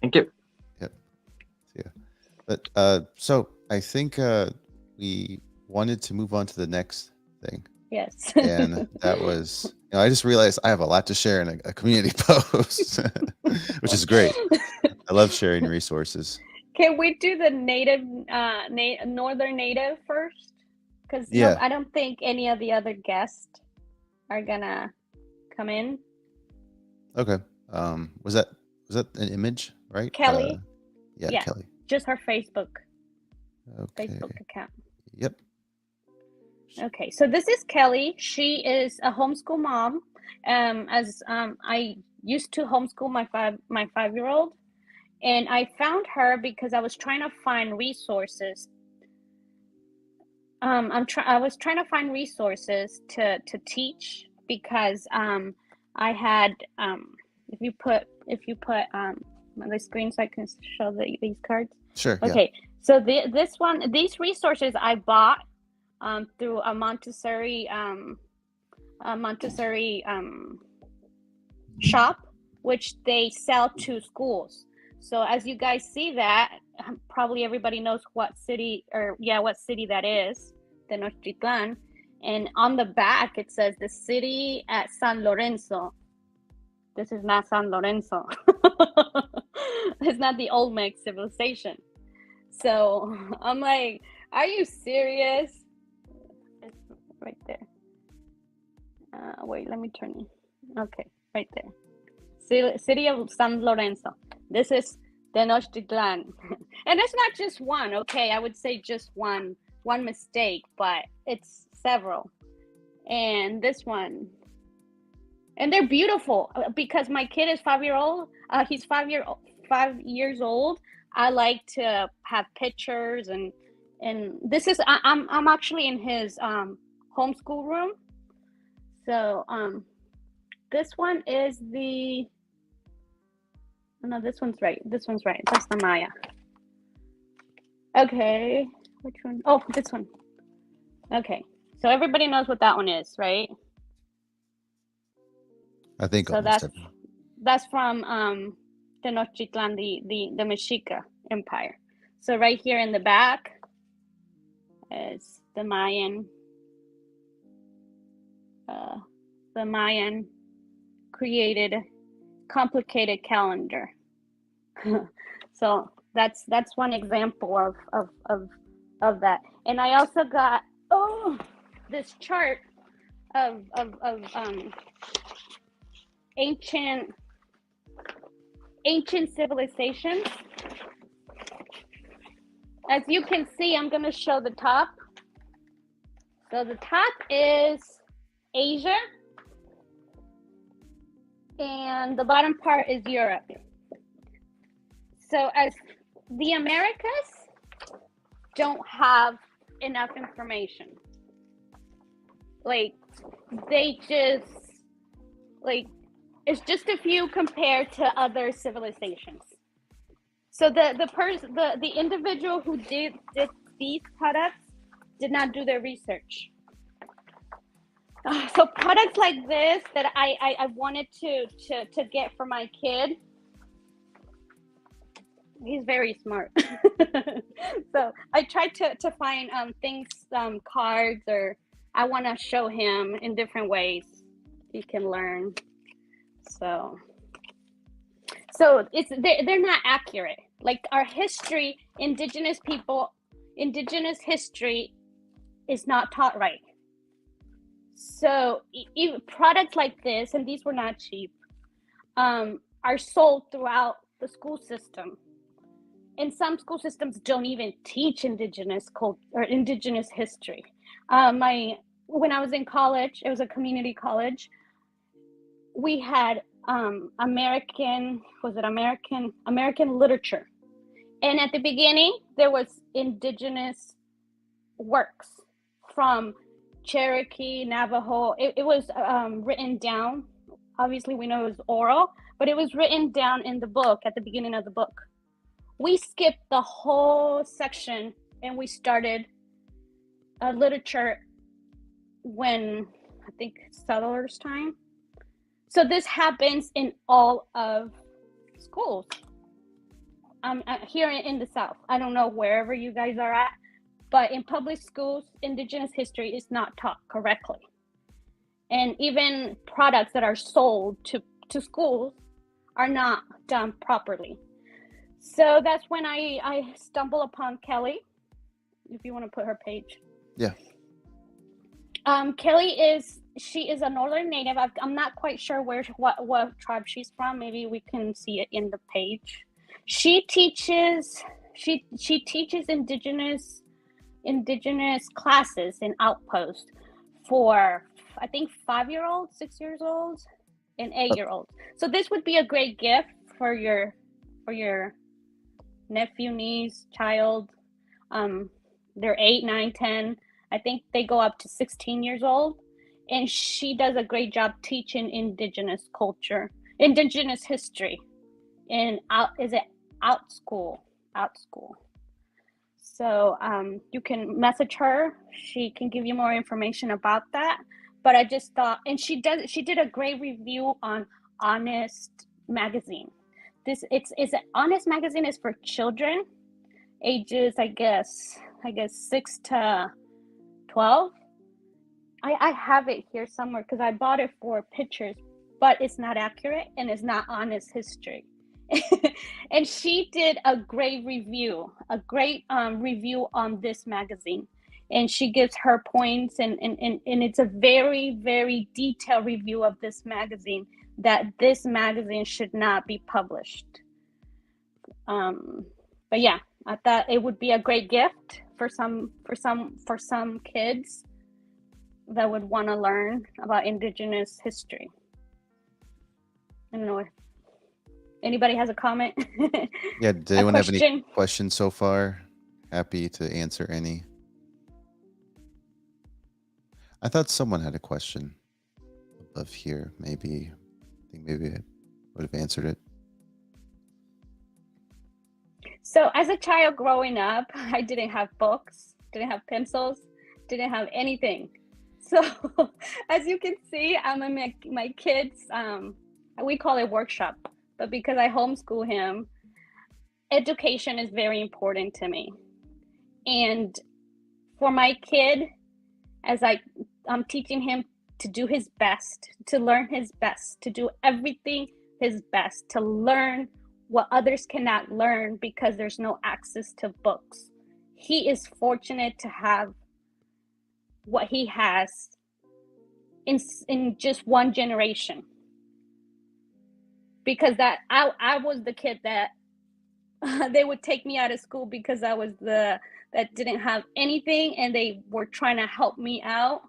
Thank you. Yep. See ya. But so I think we wanted to move on to the next thing. Yes. And that was, I just realized I have a lot to share in a community post, which is great. I love sharing resources. Can we do the native, Northern Native first? Because Yeah. I don't think any of the other guests are gonna come in. Okay. Was that an image, right? Kelly? Yeah, Kelly. Just her Facebook Okay. account. Yep. Okay, so this is Kelly. She is a homeschool mom. I used to homeschool my 5-year-old, and I found her because I was trying to find resources. I was trying to find resources to teach because I had if you put on the screen so I can show these cards. Sure. Okay, yeah. So these resources I bought through a Montessori shop, which they sell to schools. So as you guys see that, probably everybody knows what city that is, Tenochtitlan. And on the back, it says the city at San Lorenzo. This is not San Lorenzo. It's not the Olmec civilization. So I'm like, are you serious? It's right there. Wait, let me turn it. Okay, right there. City of San Lorenzo. This is Tenochtitlan. And it's not just one, okay? I would say just one mistake, but it's several. And this one. And they're beautiful because my kid is 5-year-old. He's 5 years old. I like to have pictures and this is I'm actually in his homeschool room. So this one is this one's right. This one's right. That's the Maya. Okay, which one? Oh, this one. Okay, so everybody knows what that one is, right? I think so. That's from Tenochtitlan, the Mexica Empire. So right here in the back is the Mayan. The Mayan created complicated calendar. So that's one example of that. And I also got this chart of ancient civilizations. As you can see, I'm going to show the top. So the top is Asia, and the bottom part is Europe. So as the Americas don't have enough information. Like they just it's just a few compared to other civilizations. So the individual who did these products did not do their research. So products like this that I wanted to get for my kid. He's very smart. So I tried to find things, cards, or I want to show him in different ways he can learn. So they're not accurate. Like our history, indigenous history is not taught right. So even products like this, and these were not cheap, are sold throughout the school system. And some school systems don't even teach indigenous culture or indigenous history. When I was in college, it was a community college. We had American literature, and at the beginning there was indigenous works from Cherokee, Navajo. It was written down. Obviously, we know it was oral, but it was written down in the book at the beginning of the book. We skipped the whole section and we started literature when I think settlers' time. So this happens in all of schools. Here in the South. I don't know wherever you guys are at, but in public schools, indigenous history is not taught correctly. And even products that are sold to schools are not done properly. So that's when I stumble upon Kelly, if you want to put her page. Yeah. Kelly is a Northern Native. I'm not quite sure what tribe she's from. Maybe we can see it in the page. She teaches indigenous classes in Outpost for I think 5-year-olds, 6 years old, and 8-year-olds. So this would be a great gift for your nephew, niece, child. They're 8, 9, 10. I think they go up to 16 years old. And she does a great job teaching indigenous culture, indigenous history in Out School. So you can message her. She can give you more information about that. But I just thought, and she did a great review on Honest magazine. Honest magazine is for children, ages I guess 6 to 12. I have it here somewhere because I bought it for pictures, but it's not accurate and it's not honest history. And she did a great review on this magazine, and she gives her points, and it's a very, very detailed review of this magazine, that this magazine should not be published. But yeah, I thought it would be a great gift for some kids that would want to learn about indigenous history. I don't know if anybody has a comment. Yeah, does anyone have any questions so far? Happy to answer any. I thought someone had a question above here. I think maybe I would have answered it. So as a child growing up, I didn't have books, didn't have pencils, didn't have anything. So as you can see, I'm in my kids, we call it workshop, but because I homeschool him, education is very important to me. And for my kid, as I'm teaching him to do his best, to learn his best, to do everything his best, to learn what others cannot learn because there's no access to books. He is fortunate to have what he has in just one generation, because that I was the kid that they would take me out of school because I was that didn't have anything, and they were trying to help me out.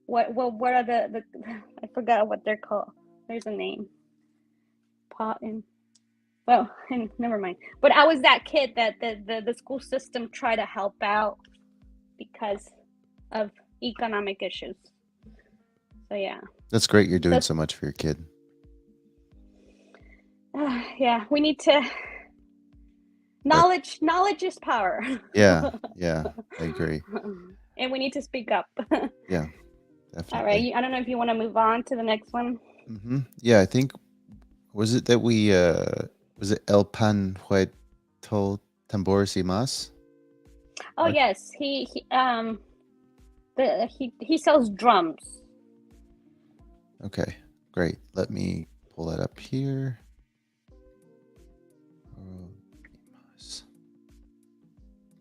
What are the I forgot what they're called. There's a name. Well, never mind. But I was that kid that the school system tried to help out because of economic issues. So yeah. That's great. You're doing so much for your kid. Yeah, we need to. Knowledge is power. Yeah, I agree. And we need to speak up. Yeah, definitely. All right. I don't know if you want to move on to the next one. Mm-hmm. Yeah, I think was it El Pan Hueto Tambores y Más? Oh what? Yes, he sells drums. Okay, great. Let me pull that up here.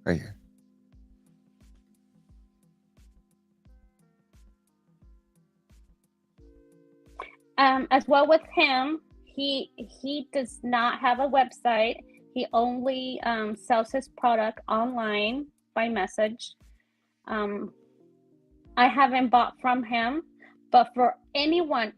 Right here. as well with him, he does not have a website. He only sells his product online by message. I haven't bought from him, but for anyone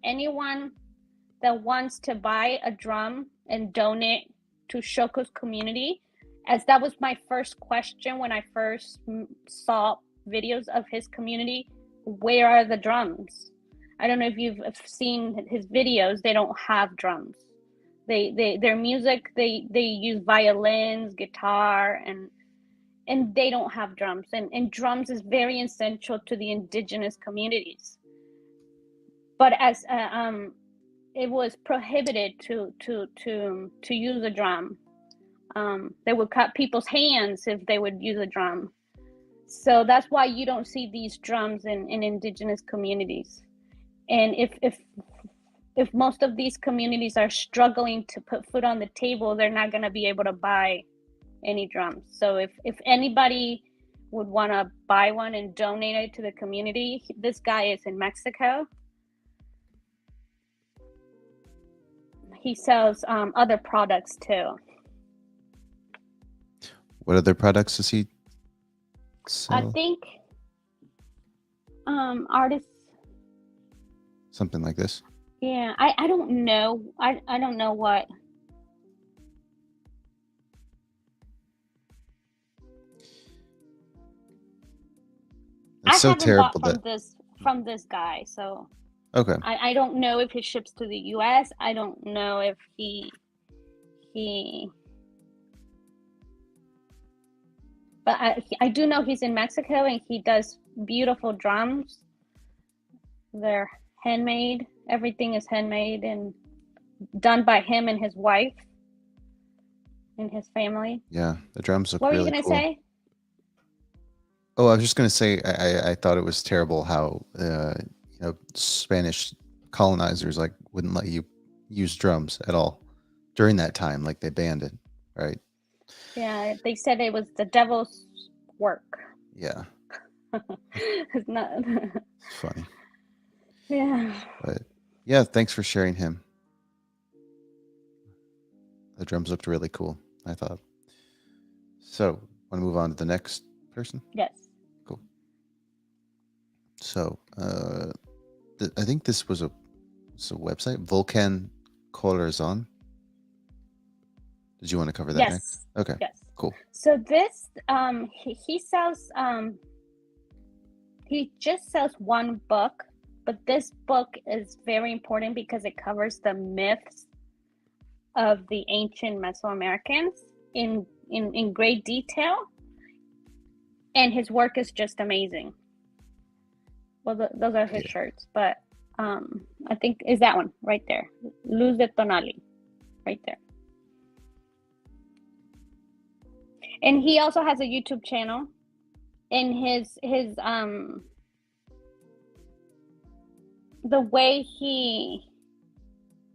that wants to buy a drum and donate to Shoko's community, as that was my first question when I first saw videos of his community, where are the drums? I don't know if you've seen his videos. They don't have drums. Their music, they use violins, guitar, and they don't have drums. And drums is very essential to the indigenous communities. But as it was prohibited to use a drum. They would cut people's hands if they would use a drum. So that's why you don't see these drums in indigenous communities. And if most of these communities are struggling to put food on the table, they're not going to be able to buy any drums. So if anybody would want to buy one and donate it to the community, this guy is in Mexico. He sells other products too. What other products does he sell? I think artists. Something like this. Yeah, I don't know. I don't know what. It's so terrible bought from this guy, so okay. I don't know if he ships to the US. I don't know if he but I do know he's in Mexico and he does beautiful drums. They're handmade. Everything is handmade and done by him and his wife and his family. Yeah, the drums look what really were you cool. gonna say? Oh, I was just gonna say I thought it was terrible how Spanish colonizers like wouldn't let you use drums at all during that time. Like they banned it, right? Yeah, they said it was the devil's work. Yeah. It's not. It's funny. Yeah. But yeah, thanks for sharing him. The drums looked really cool, I thought. So, want to move on to the next person? Yes. Cool. So, I think this was a website, Volcan Corazon. Did you want to cover that Yes. next? Okay. Yes. Cool. So this he sells he just sells one book, but this book is very important because it covers the myths of the ancient Mesoamericans in great detail, and his work is just amazing. Well, those are his shirts, but I think is that one right there, Luz de Tonali, right there. And he also has a YouTube channel, and his the way he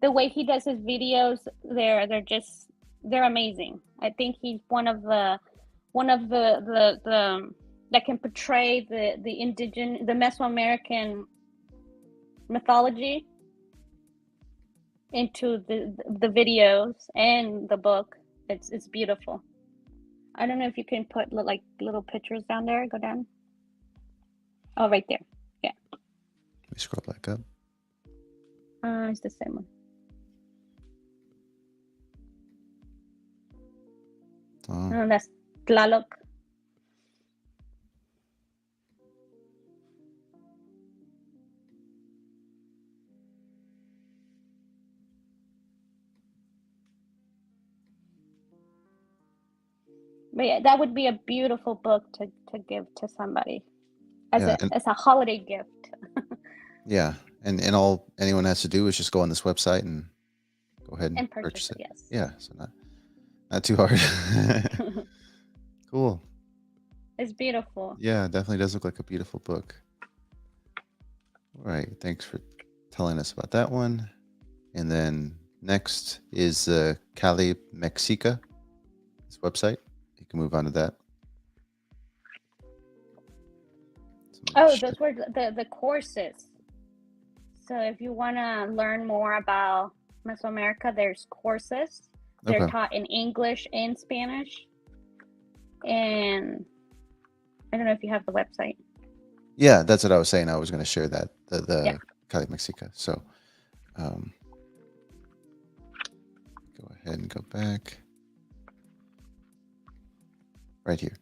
does his videos, they're amazing. I think he's one of the that can portray the Mesoamerican mythology into the videos and the book. It's beautiful. I don't know if you can put like little pictures down there. Go down. Oh, right there. Yeah. Let me scroll back up. It's the same one. Oh. That's Tlaloc. But yeah, that would be a beautiful book to give to somebody as a holiday gift. Yeah, and all anyone has to do is just go on this website and go ahead and purchase it. Yes. Yeah, so not too hard. Cool. It's beautiful. Yeah, it definitely does look like a beautiful book. All right, thanks for telling us about that one. And then next is Cali Mexica, this website. You can move on to that. Oh, those were the courses. So if you want to learn more about Mesoamerica, there's courses. They're Okay. taught in English and Spanish. And I don't know if you have the website. Yeah, that's what I was saying. I was going to share that, the Yeah. Cali Mexica. So go ahead and go back right here.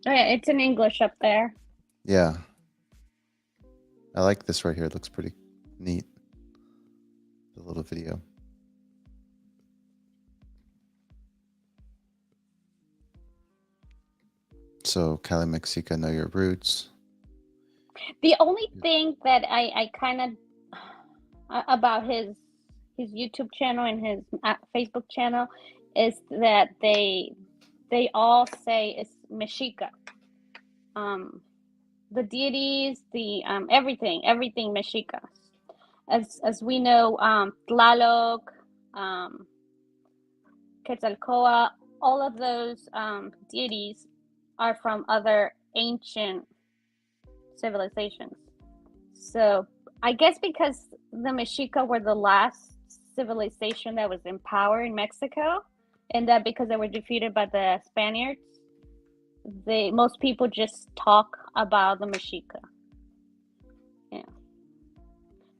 Oh, yeah, it's in English up there. Yeah. I like this right here. It looks pretty neat. The little video. So Cali Mexica, know your roots. The only thing that I kind of about his YouTube channel and his Facebook channel is that they all say it's Mexica. The deities, the everything Mexica. As we know, Tlaloc, Quetzalcoatl, all of those deities are from other ancient civilizations. So I guess because the Mexica were the last civilization that was in power in Mexico, and that because they were defeated by the Spaniards, most people just talk about the Mexica. Yeah.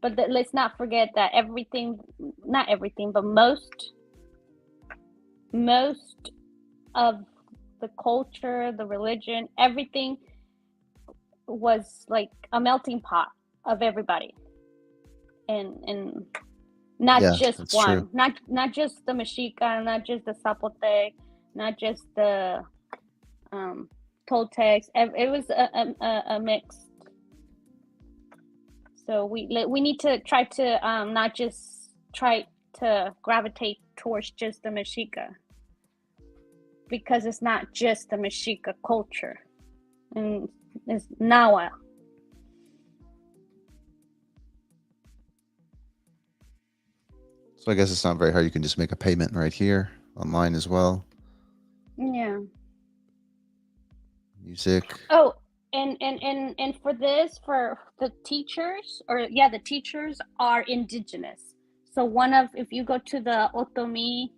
But let's not forget that not everything, but most of the culture, the religion, everything was like a melting pot of everybody. And not just one, true. not just the Mexica, not just the Zapotec, not just the Toltecs. It was a mix. So we need to try to not just try to gravitate towards just the Mexica, because it's not just the Mexica culture, and it's Nahua. So I guess it's not very hard. You can just make a payment right here online as well. Yeah. Music. Oh, and for this, for the teachers, the teachers are indigenous. So if you go to the Otomi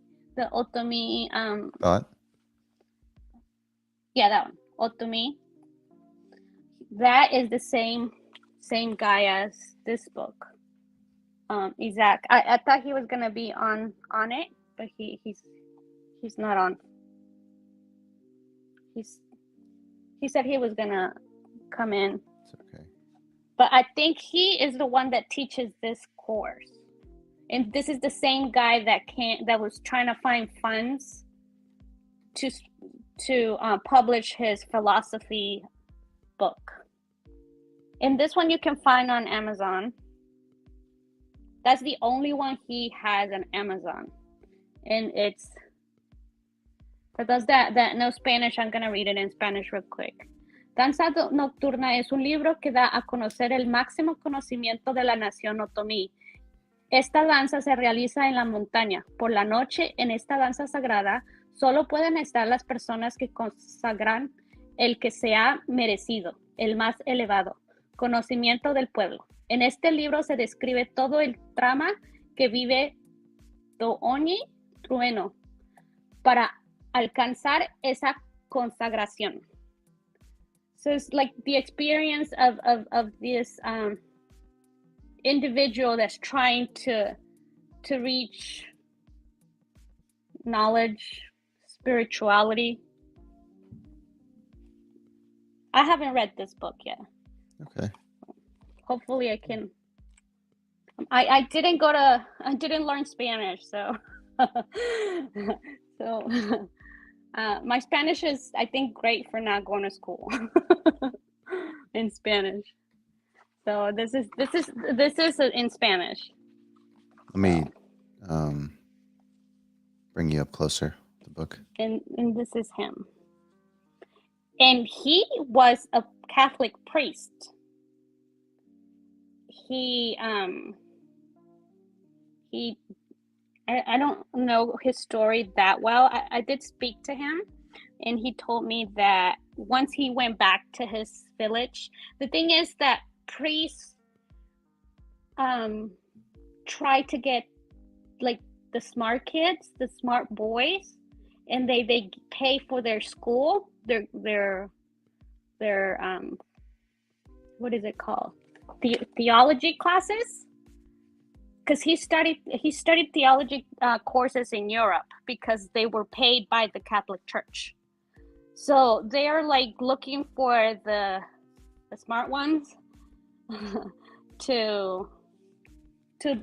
Thought. yeah, that one, Otomi, that is the same guy as this book. Isaac. I thought he was gonna be on it, but he's not on. He said he was gonna come in. It's okay. But I think he is the one that teaches this course. And this is the same guy that was trying to find funds to publish his philosophy book. And this one you can find on Amazon. That's the only one he has on Amazon. And it's, for those that know Spanish, I'm going to read it in Spanish real quick. Danza Nocturna es un libro que da a conocer el máximo conocimiento de la nación otomí. Esta danza se realiza en la montaña. Por la noche, en esta danza sagrada, solo pueden estar las personas que consagran el que se ha merecido, el más elevado conocimiento del pueblo. En este libro se describe todo el trama que vive To'oni Trueno para alcanzar esa consagración. So it's like the experience of this individual that's trying to reach knowledge, spirituality. I haven't read this book yet. Okay. Hopefully I can. I didn't learn Spanish, so my Spanish is, I think, great for not going to school in Spanish. So this is in Spanish. Let me bring you up closer. The book. And this is him. And he was a Catholic priest. He I don't know his story that well. I did speak to him, and he told me that once he went back to his village, the thing is that priests try to get like the smart kids, the smart boys, and they pay for their school, their what is it called? Theology classes. Because he studied theology courses in Europe because they were paid by the Catholic Church. So they are like looking for the smart ones to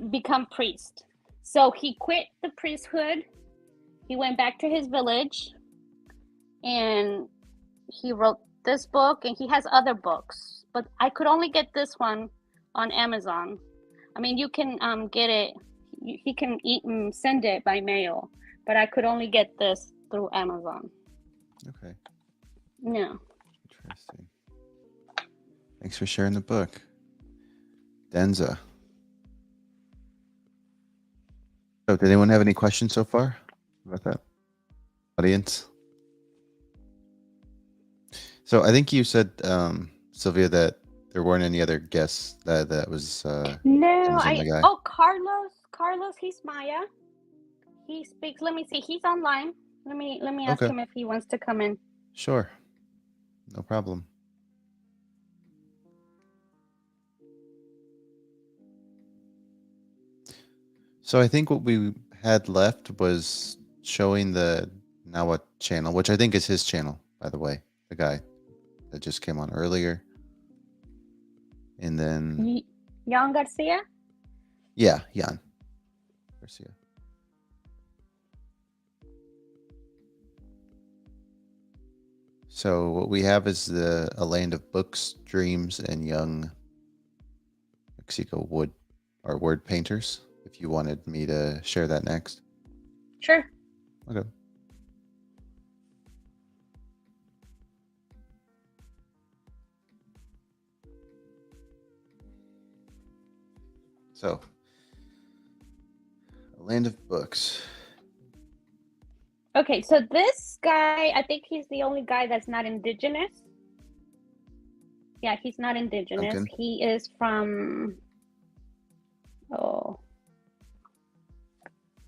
become priest. So he quit the priesthood. He went back to his village, and he wrote this book, and he has other books, but I could only get this one on Amazon. I mean, you can get it. He can send it by mail, but I could only get this through Amazon. Okay. Yeah. Interesting. Thanks for sharing the book, Denza. So, did anyone have any questions so far about that, audience? So, I think you said, Silvia, that there weren't any other guests. That was No, the guy. Oh, Carlos, he's Maya. He speaks. Let me see. He's online. Let me ask Okay. him if he wants to come in. Sure. No problem. So I think what we had left was showing the Nawa channel, which I think is his channel, by the way, the guy that just came on earlier. And then Jan Garcia? Yeah, Jan Garcia. So what we have is A Land of Books, Dreams, and Young Mexico word painters. If you wanted me to share that next. Sure. Okay. So, A Land of Books. Okay, so this guy, I think he's the only guy that's not indigenous. Yeah, he's not indigenous. Duncan. He is from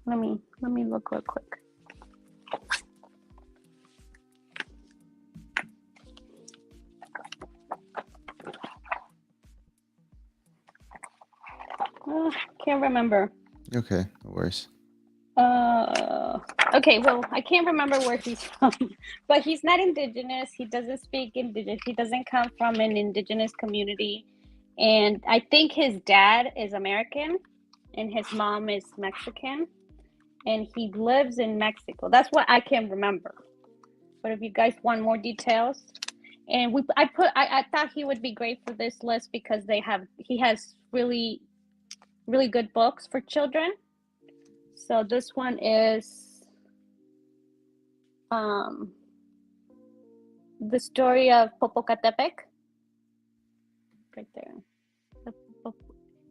let me look real quick. Can't remember. Okay, no worries. Okay, well, I can't remember where he's from, but he's not indigenous. He doesn't speak indigenous. He doesn't come from an indigenous community. And I think his dad is American and his mom is Mexican. And he lives in Mexico. That's what I can remember. But if you guys want more details, and I thought he would be great for this list because he has really, really good books for children. So this one is the story of Popocatépetl, right there.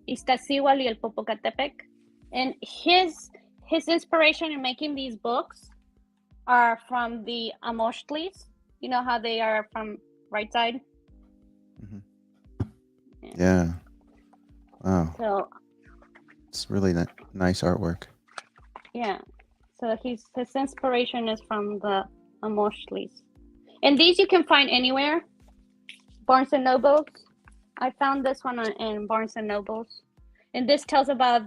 Iztaccíhuatl y el Popocatépetl. And his inspiration in making these books are from the Amochtlis. You know how they are from right side? Mm-hmm. Yeah. Wow. So it's really nice artwork. Yeah. So his inspiration is from the Amochtlis. And these you can find anywhere. Barnes and Nobles. I found this one in Barnes and Nobles. And this tells about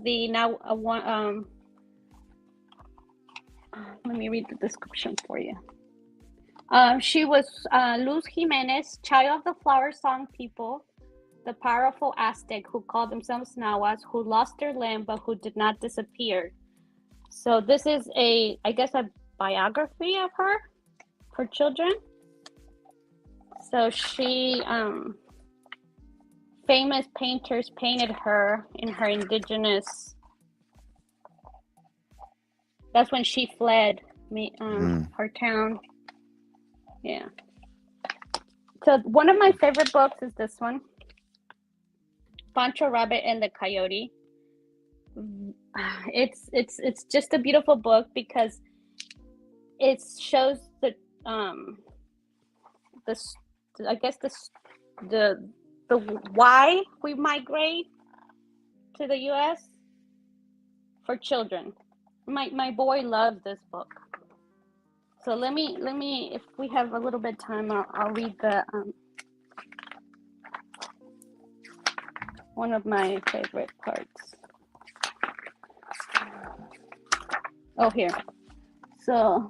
let me read the description for you. She was Luz Jimenez, child of the flower song people, the powerful Aztec who called themselves Nahuas, who lost their land but who did not disappear. So this is a biography of her for children. So she, famous painters painted her in her indigenous. That's when she fled her town. Yeah. So one of my favorite books is this one, Pancho Rabbit and the Coyote. It's just a beautiful book because it shows the I guess the why we migrate to the U.S. for children. My boy loves this book. So let me if we have a little bit of time, I'll read the one of my favorite parts. Oh, here. So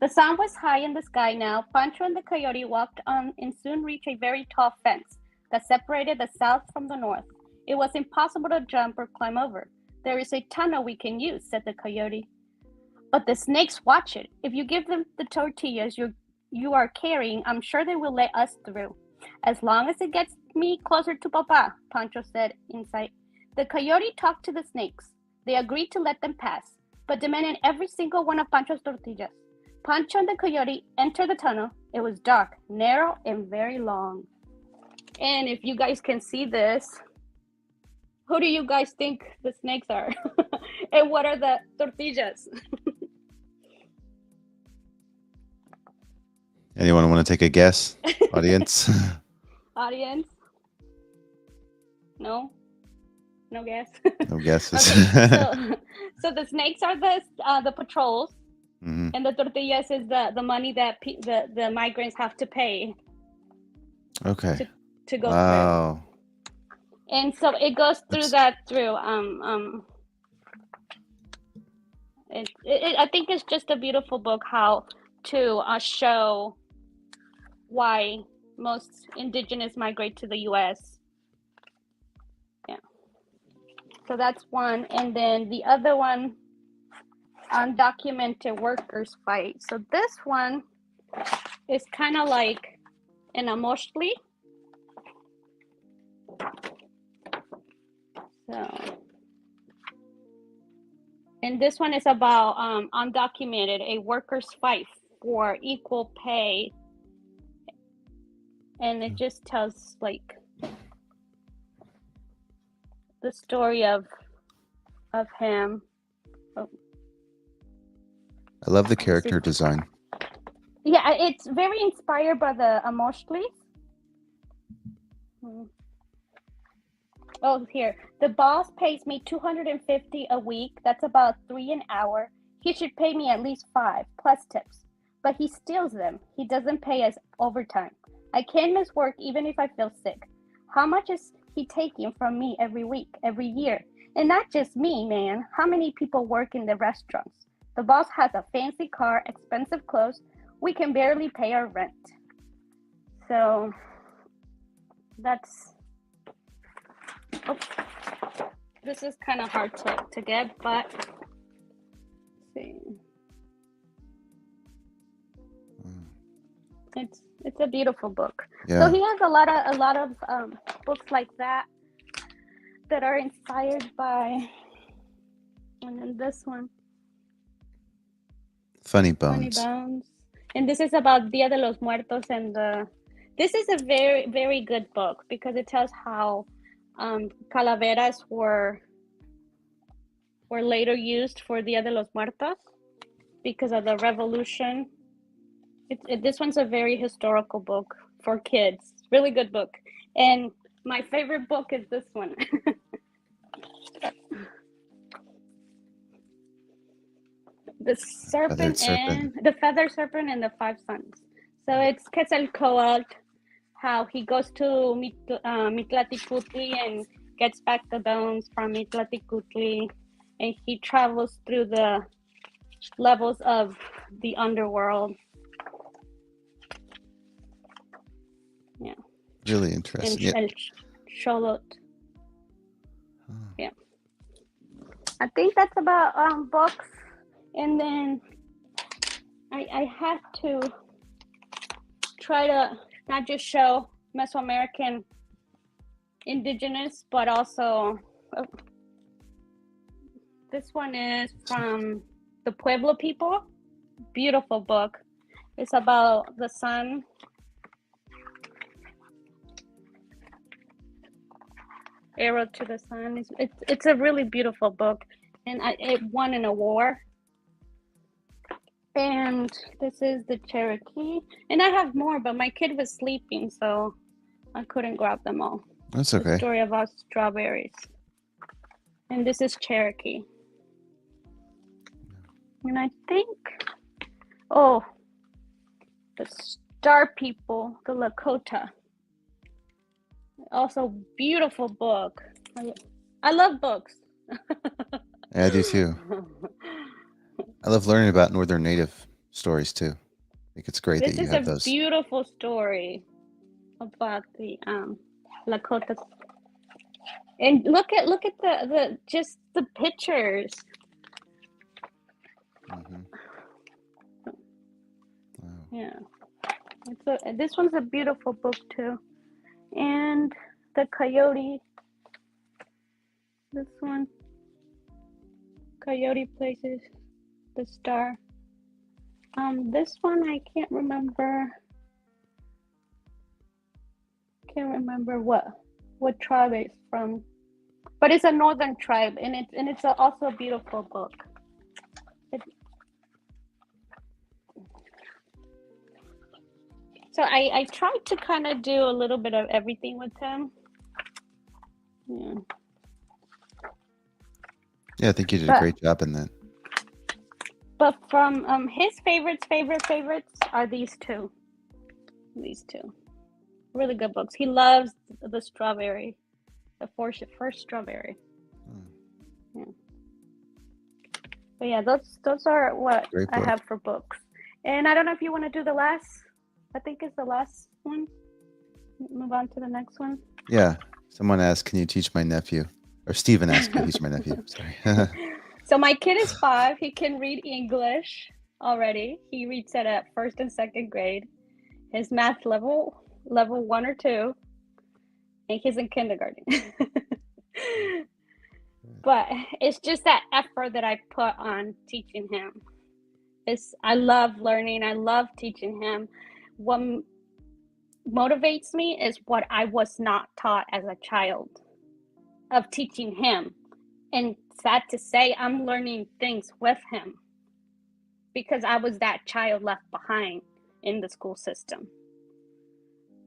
the sun was high in the sky now. Pancho and the coyote walked on and soon reached a very tall fence that separated the south from the north. It was impossible to jump or climb over. There is a tunnel we can use, said the coyote. But the snakes watch it. If you give them the tortillas you are carrying, I'm sure they will let us through. As long as it gets me closer to Papa, Pancho said inside. The coyote talked to the snakes. They agreed to let them pass, but demanded every single one of Pancho's tortillas. Pancho and the coyote entered the tunnel. It was dark, narrow, and very long. And if you guys can see this, who do you guys think the snakes are? And what are the tortillas? Anyone want to take a guess, audience? Audience? No? No guess? No guesses. Okay, so the snakes are the patrols, Mhm. and the tortillas is the money that the migrants have to pay Okay. to go Wow. through. And so it goes through That's- I think it's just a beautiful book how to show why most indigenous migrate to the U.S. Yeah. So that's one, and then the other one, undocumented workers fight. So this one is kind of like an emotionally. So, and this one is about undocumented, a workers fight for equal pay, and it just tells like the story of him. Oh. I love the character design. Yeah, it's very inspired by the emotionally. Oh, here. The boss pays me $250 a week. That's about $3 an hour. He should pay me at least $5 plus tips. But he steals them. He doesn't pay us overtime. I can't miss work even if I feel sick. How much is he taking from me every week, every year? And not just me, man. How many people work in the restaurants? The boss has a fancy car, expensive clothes. We can barely pay our rent. So that's... Oh, this is kind of hard to get, but let's see. It's a beautiful book. Yeah. So he has a lot of books like that are inspired by, and then this one, Funny Bones. Funny Bones, and this is about Dia de los Muertos, and this is a very, very good book because it tells how calaveras were later used for Dia de los Muertos because of the revolution. This one's a very historical book for kids. Really good book. And my favorite book is this one. The Feathered Serpent and the Five Sons. So it's Quetzalcoatl, how he goes to Mitlatiputli and gets back the bones from Mitlatiputli, and he travels through the levels of the underworld. Yeah. Really interesting. And Sholot. Yeah. I think that's about books. And then I had to try to not just show Mesoamerican indigenous, but also this one is from the Pueblo people. Beautiful book. It's about the sun. Arrow to the Sun. It's a really beautiful book, and it won an award. And this is the Cherokee, and I have more, but my kid was sleeping, so I couldn't grab them all. That's The okay. Story about Strawberries, and this is Cherokee. And I think, the Star People, the Lakota. Also, beautiful book. I love books. Yeah, I do too. I love learning about Northern Native stories too. I think it's great This that you is have a those. beautiful story about the Lakota. And look at the just the pictures. Mm-hmm. Wow. Yeah, this one's a beautiful book too. And the Coyote. This one, Coyote Places, the Star. This one I can't remember. Can't remember what tribe it's from, but it's a northern tribe, and it's also a beautiful book. So I tried to kind of do a little bit of everything with him. Yeah. Yeah, I think you did a great job in that. But from his favorites are these two. These two. Really good books. He loves the strawberry. The first strawberry. Yeah. But yeah, those are what I have for books. And I don't know if you want to do the last. I think it's the last one. Move on to the next one. Yeah. Someone asked, "Can you teach my nephew?" Or Stephen asked, "Can you teach my nephew?" Sorry. So my kid is 5. He can read English already. He reads it at 1st and 2nd grade. His math level 1 or 2, and he's in kindergarten. But it's just that effort that I put on teaching him. I love learning. I love teaching him. What motivates me is what I was not taught as a child of teaching him. And sad to say, I'm learning things with him because I was that child left behind in the school system.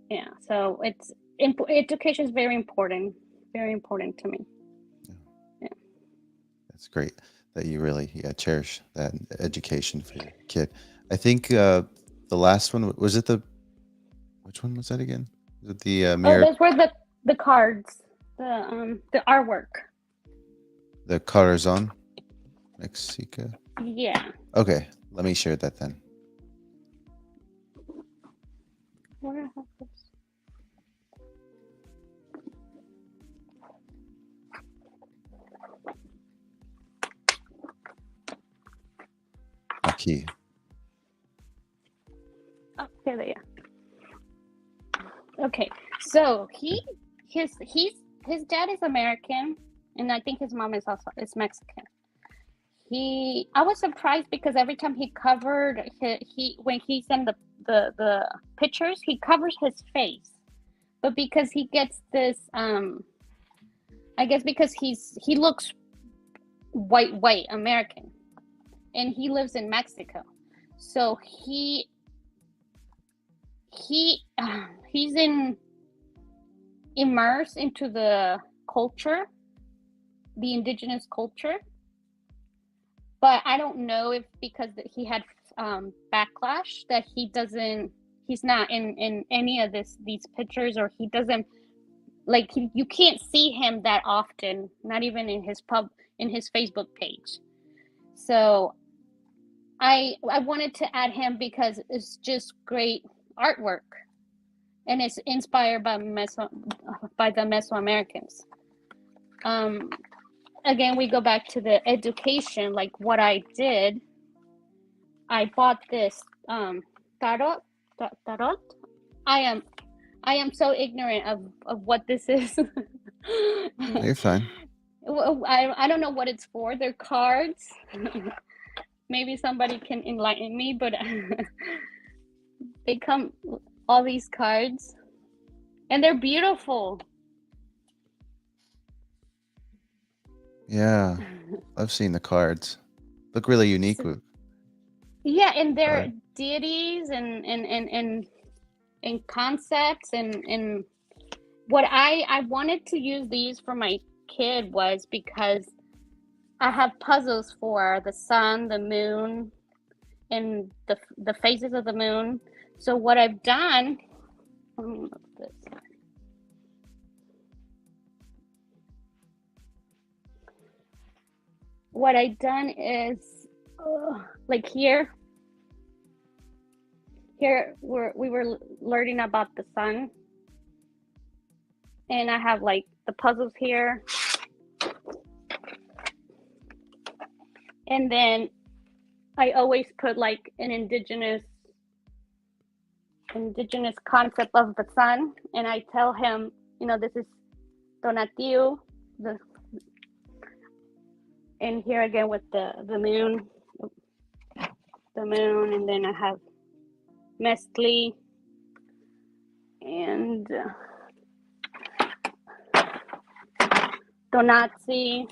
Yeah, so education is very important to me. Yeah. That's great that you really cherish that education for your kid. I think the last one was it which one was that again? Was it the those were the cards, the artwork. The Corazon, Mexica. Yeah. Okay, let me share that then. Where have this? Aquí. Oh, here they are. Okay, so his dad is American, and I think his mom is Mexican. I was surprised because every time he covered when he's in the pictures, he covers his face, but because he gets this I guess because he looks white American, and he lives in Mexico, so he's immersed into the culture, the indigenous culture. But I don't know if because he had backlash that he's not in any of these pictures, or he doesn't you can't see him that often, not even in his Facebook page. So I wanted to add him because it's just great artwork, and it's inspired by the Mesoamericans. Again, we go back to the education. Like what I did, I bought this tarot. I am so ignorant of what this is. No, you're fine. I don't know what it's for. They're cards. Maybe somebody can enlighten me, but they come all these cards, and they're beautiful. Yeah, I've seen the cards. Look really unique. So, yeah, and Uh, their deities and concepts and what I wanted to use these for my kid was because I have puzzles for the sun, the moon, and the phases of the moon. So what I've done, let me move this. What I've done is, like here we were learning about the sun, and I have like the puzzles here, and then I always put like an indigenous concept of the sun, and I tell him, this is Donatiu, the and here again with the moon, and then I have Mestli and Donatsi,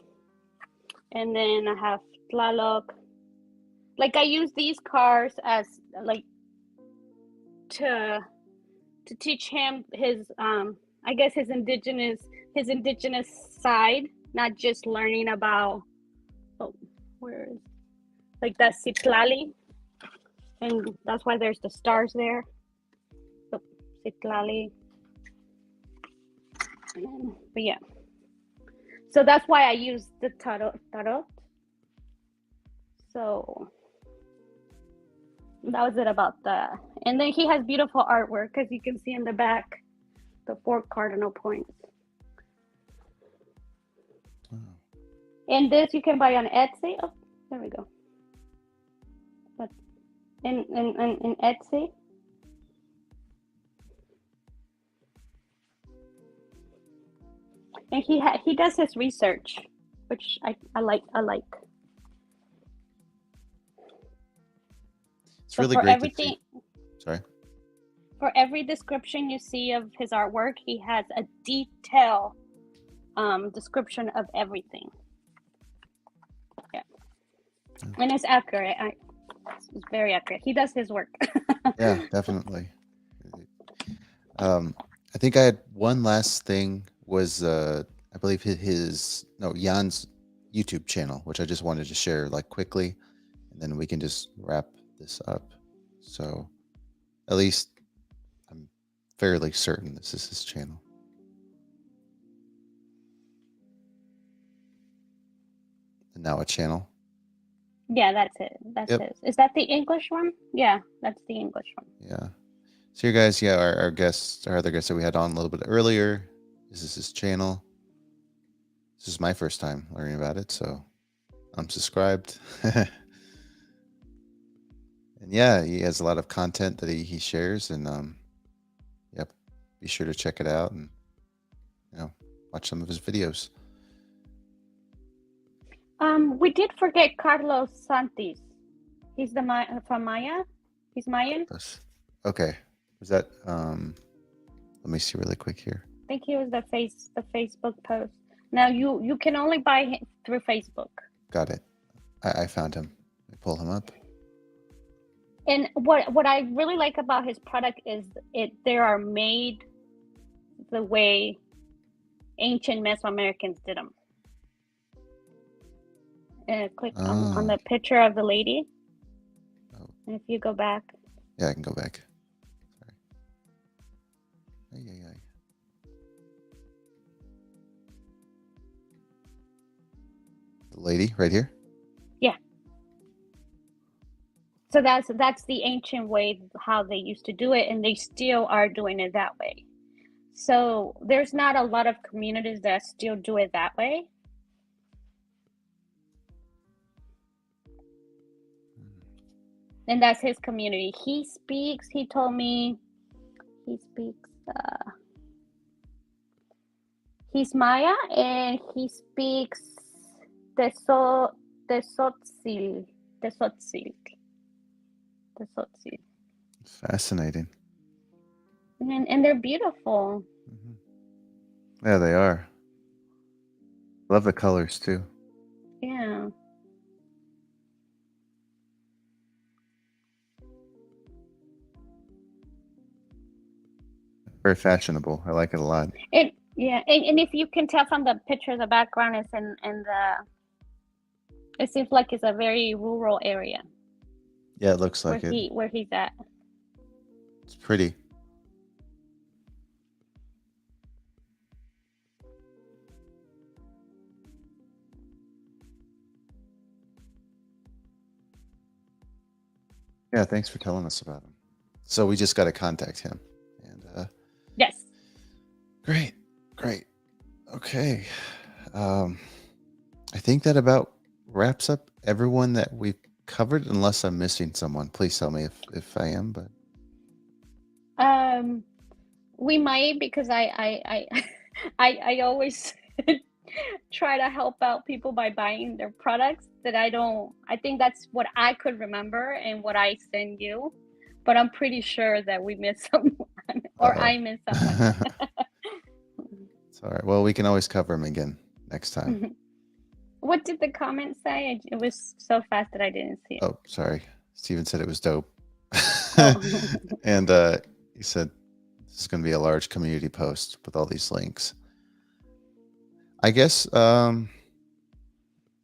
and then I have Tlaloc. Like I use these cards as like to teach him his I guess his indigenous side, not just learning about where is like that Citlali, and that's why there's the stars there. So, Citlali. But yeah. So that's why I use the tarot. So that was it about that. And then he has beautiful artwork, as you can see in the back, the 4 cardinal points. oh. And this you can buy on Etsy. Oh, there we go. But in Etsy. And he does his research, which I like. It's So really for great to everything, see. Sorry. for every description you see of his artwork, he has a detailed description of everything. Yeah, and it's accurate. It's very accurate. He does his work. Yeah, definitely. I think I had one last thing was I believe Jan's YouTube channel, which I just wanted to share like quickly, and then we can just wrap this up. So at least I'm fairly certain this is his channel. And now a channel. Yeah, that's it. That's Yep. his. Is that the English one? Yeah, that's the English one. Yeah. So you guys, yeah, our guests, our other guests that we had on a little bit earlier, this is his channel. This is my first time learning about it, so I'm subscribed. And yeah, he has a lot of content that he shares, and yep, be sure to check it out and watch some of his videos. We did forget Carlos Santis. He's from Maya. He's Mayan. Okay. Was that let me see really quick here. I think he was the Facebook post. Now you can only buy him through Facebook. Got it. I found him. Let me pull him up. And what I really like about his product is they are made the way ancient Mesoamericans did them. Click on the picture of the lady. Oh. And if you go back. Yeah, I can go back. Sorry. Ay. The lady right here? Yeah. So that's the ancient way how they used to do it, and they still are doing it that way. So there's not a lot of communities that still do it that way. And that's his community. He told me he speaks he's Maya, and he speaks Tezotzil. Fascinating. And they're beautiful. Mm-hmm. Yeah, they are. Love the colors too. Very fashionable. I like it a lot. And if you can tell from the picture, the background is in the. It seems like it's a very rural area. Yeah, it looks like where he's at. It's pretty. Yeah, thanks for telling us about him. So we just got to contact him. And yes. Great. Okay. I think that about wraps up everyone that we've covered, unless I'm missing someone. Please tell me if I am, but we might, because I always try to help out people by buying their products that I think that's what I could remember and what I send you, but I'm pretty sure that we missed someone or I missed someone. It's all right. Well, we can always cover them again next time. What did the comment say? It was so fast that I didn't see it. Oh, sorry. Steven said it was dope. Oh. And he said this is going to be a large community post with all these links. I guess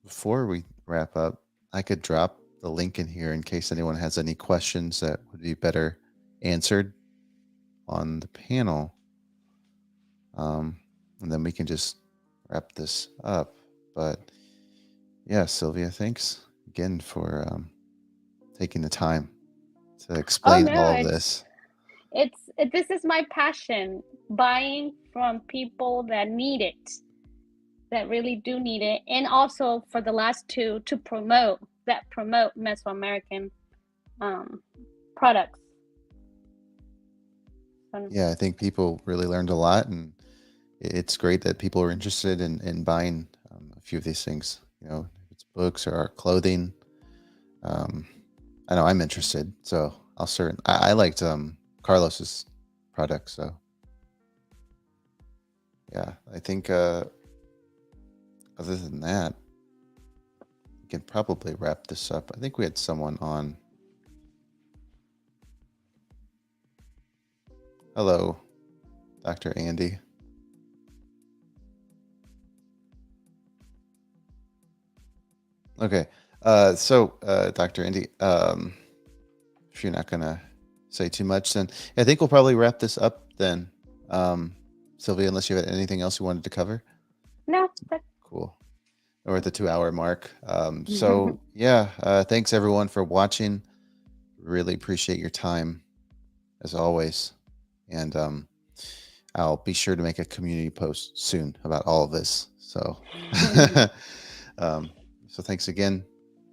before we wrap up, I could drop the link in here in case anyone has any questions that would be better answered on the panel. And then we can just wrap this up. But yeah, Silvia, thanks again for taking the time to explain all of this. This is my passion, buying from people that need it, that really do need it, and also for the last two to promote Mesoamerican products. Yeah, I think people really learned a lot, and it's great that people are interested in buying a few of these things. You know, if it's books or art, clothing. I know I'm interested, so I liked Carlos's product, so yeah, I think other than that, we can probably wrap this up. I think we had someone on. Hello, Dr. Andy. Okay, so Dr. Andy, if you're not gonna say too much, then I think we'll probably wrap this up then. Silvia, unless you had anything else you wanted to cover? No. Cool. We're at the 2-hour mark. So yeah, thanks everyone for watching. Really appreciate your time as always. And I'll be sure to make a community post soon about all of this. So, so thanks again,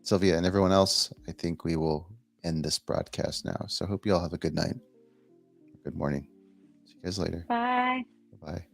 Silvia, and everyone else. I think we will end this broadcast now. So hope you all have a good night. Good morning. See you guys later. Bye. Bye.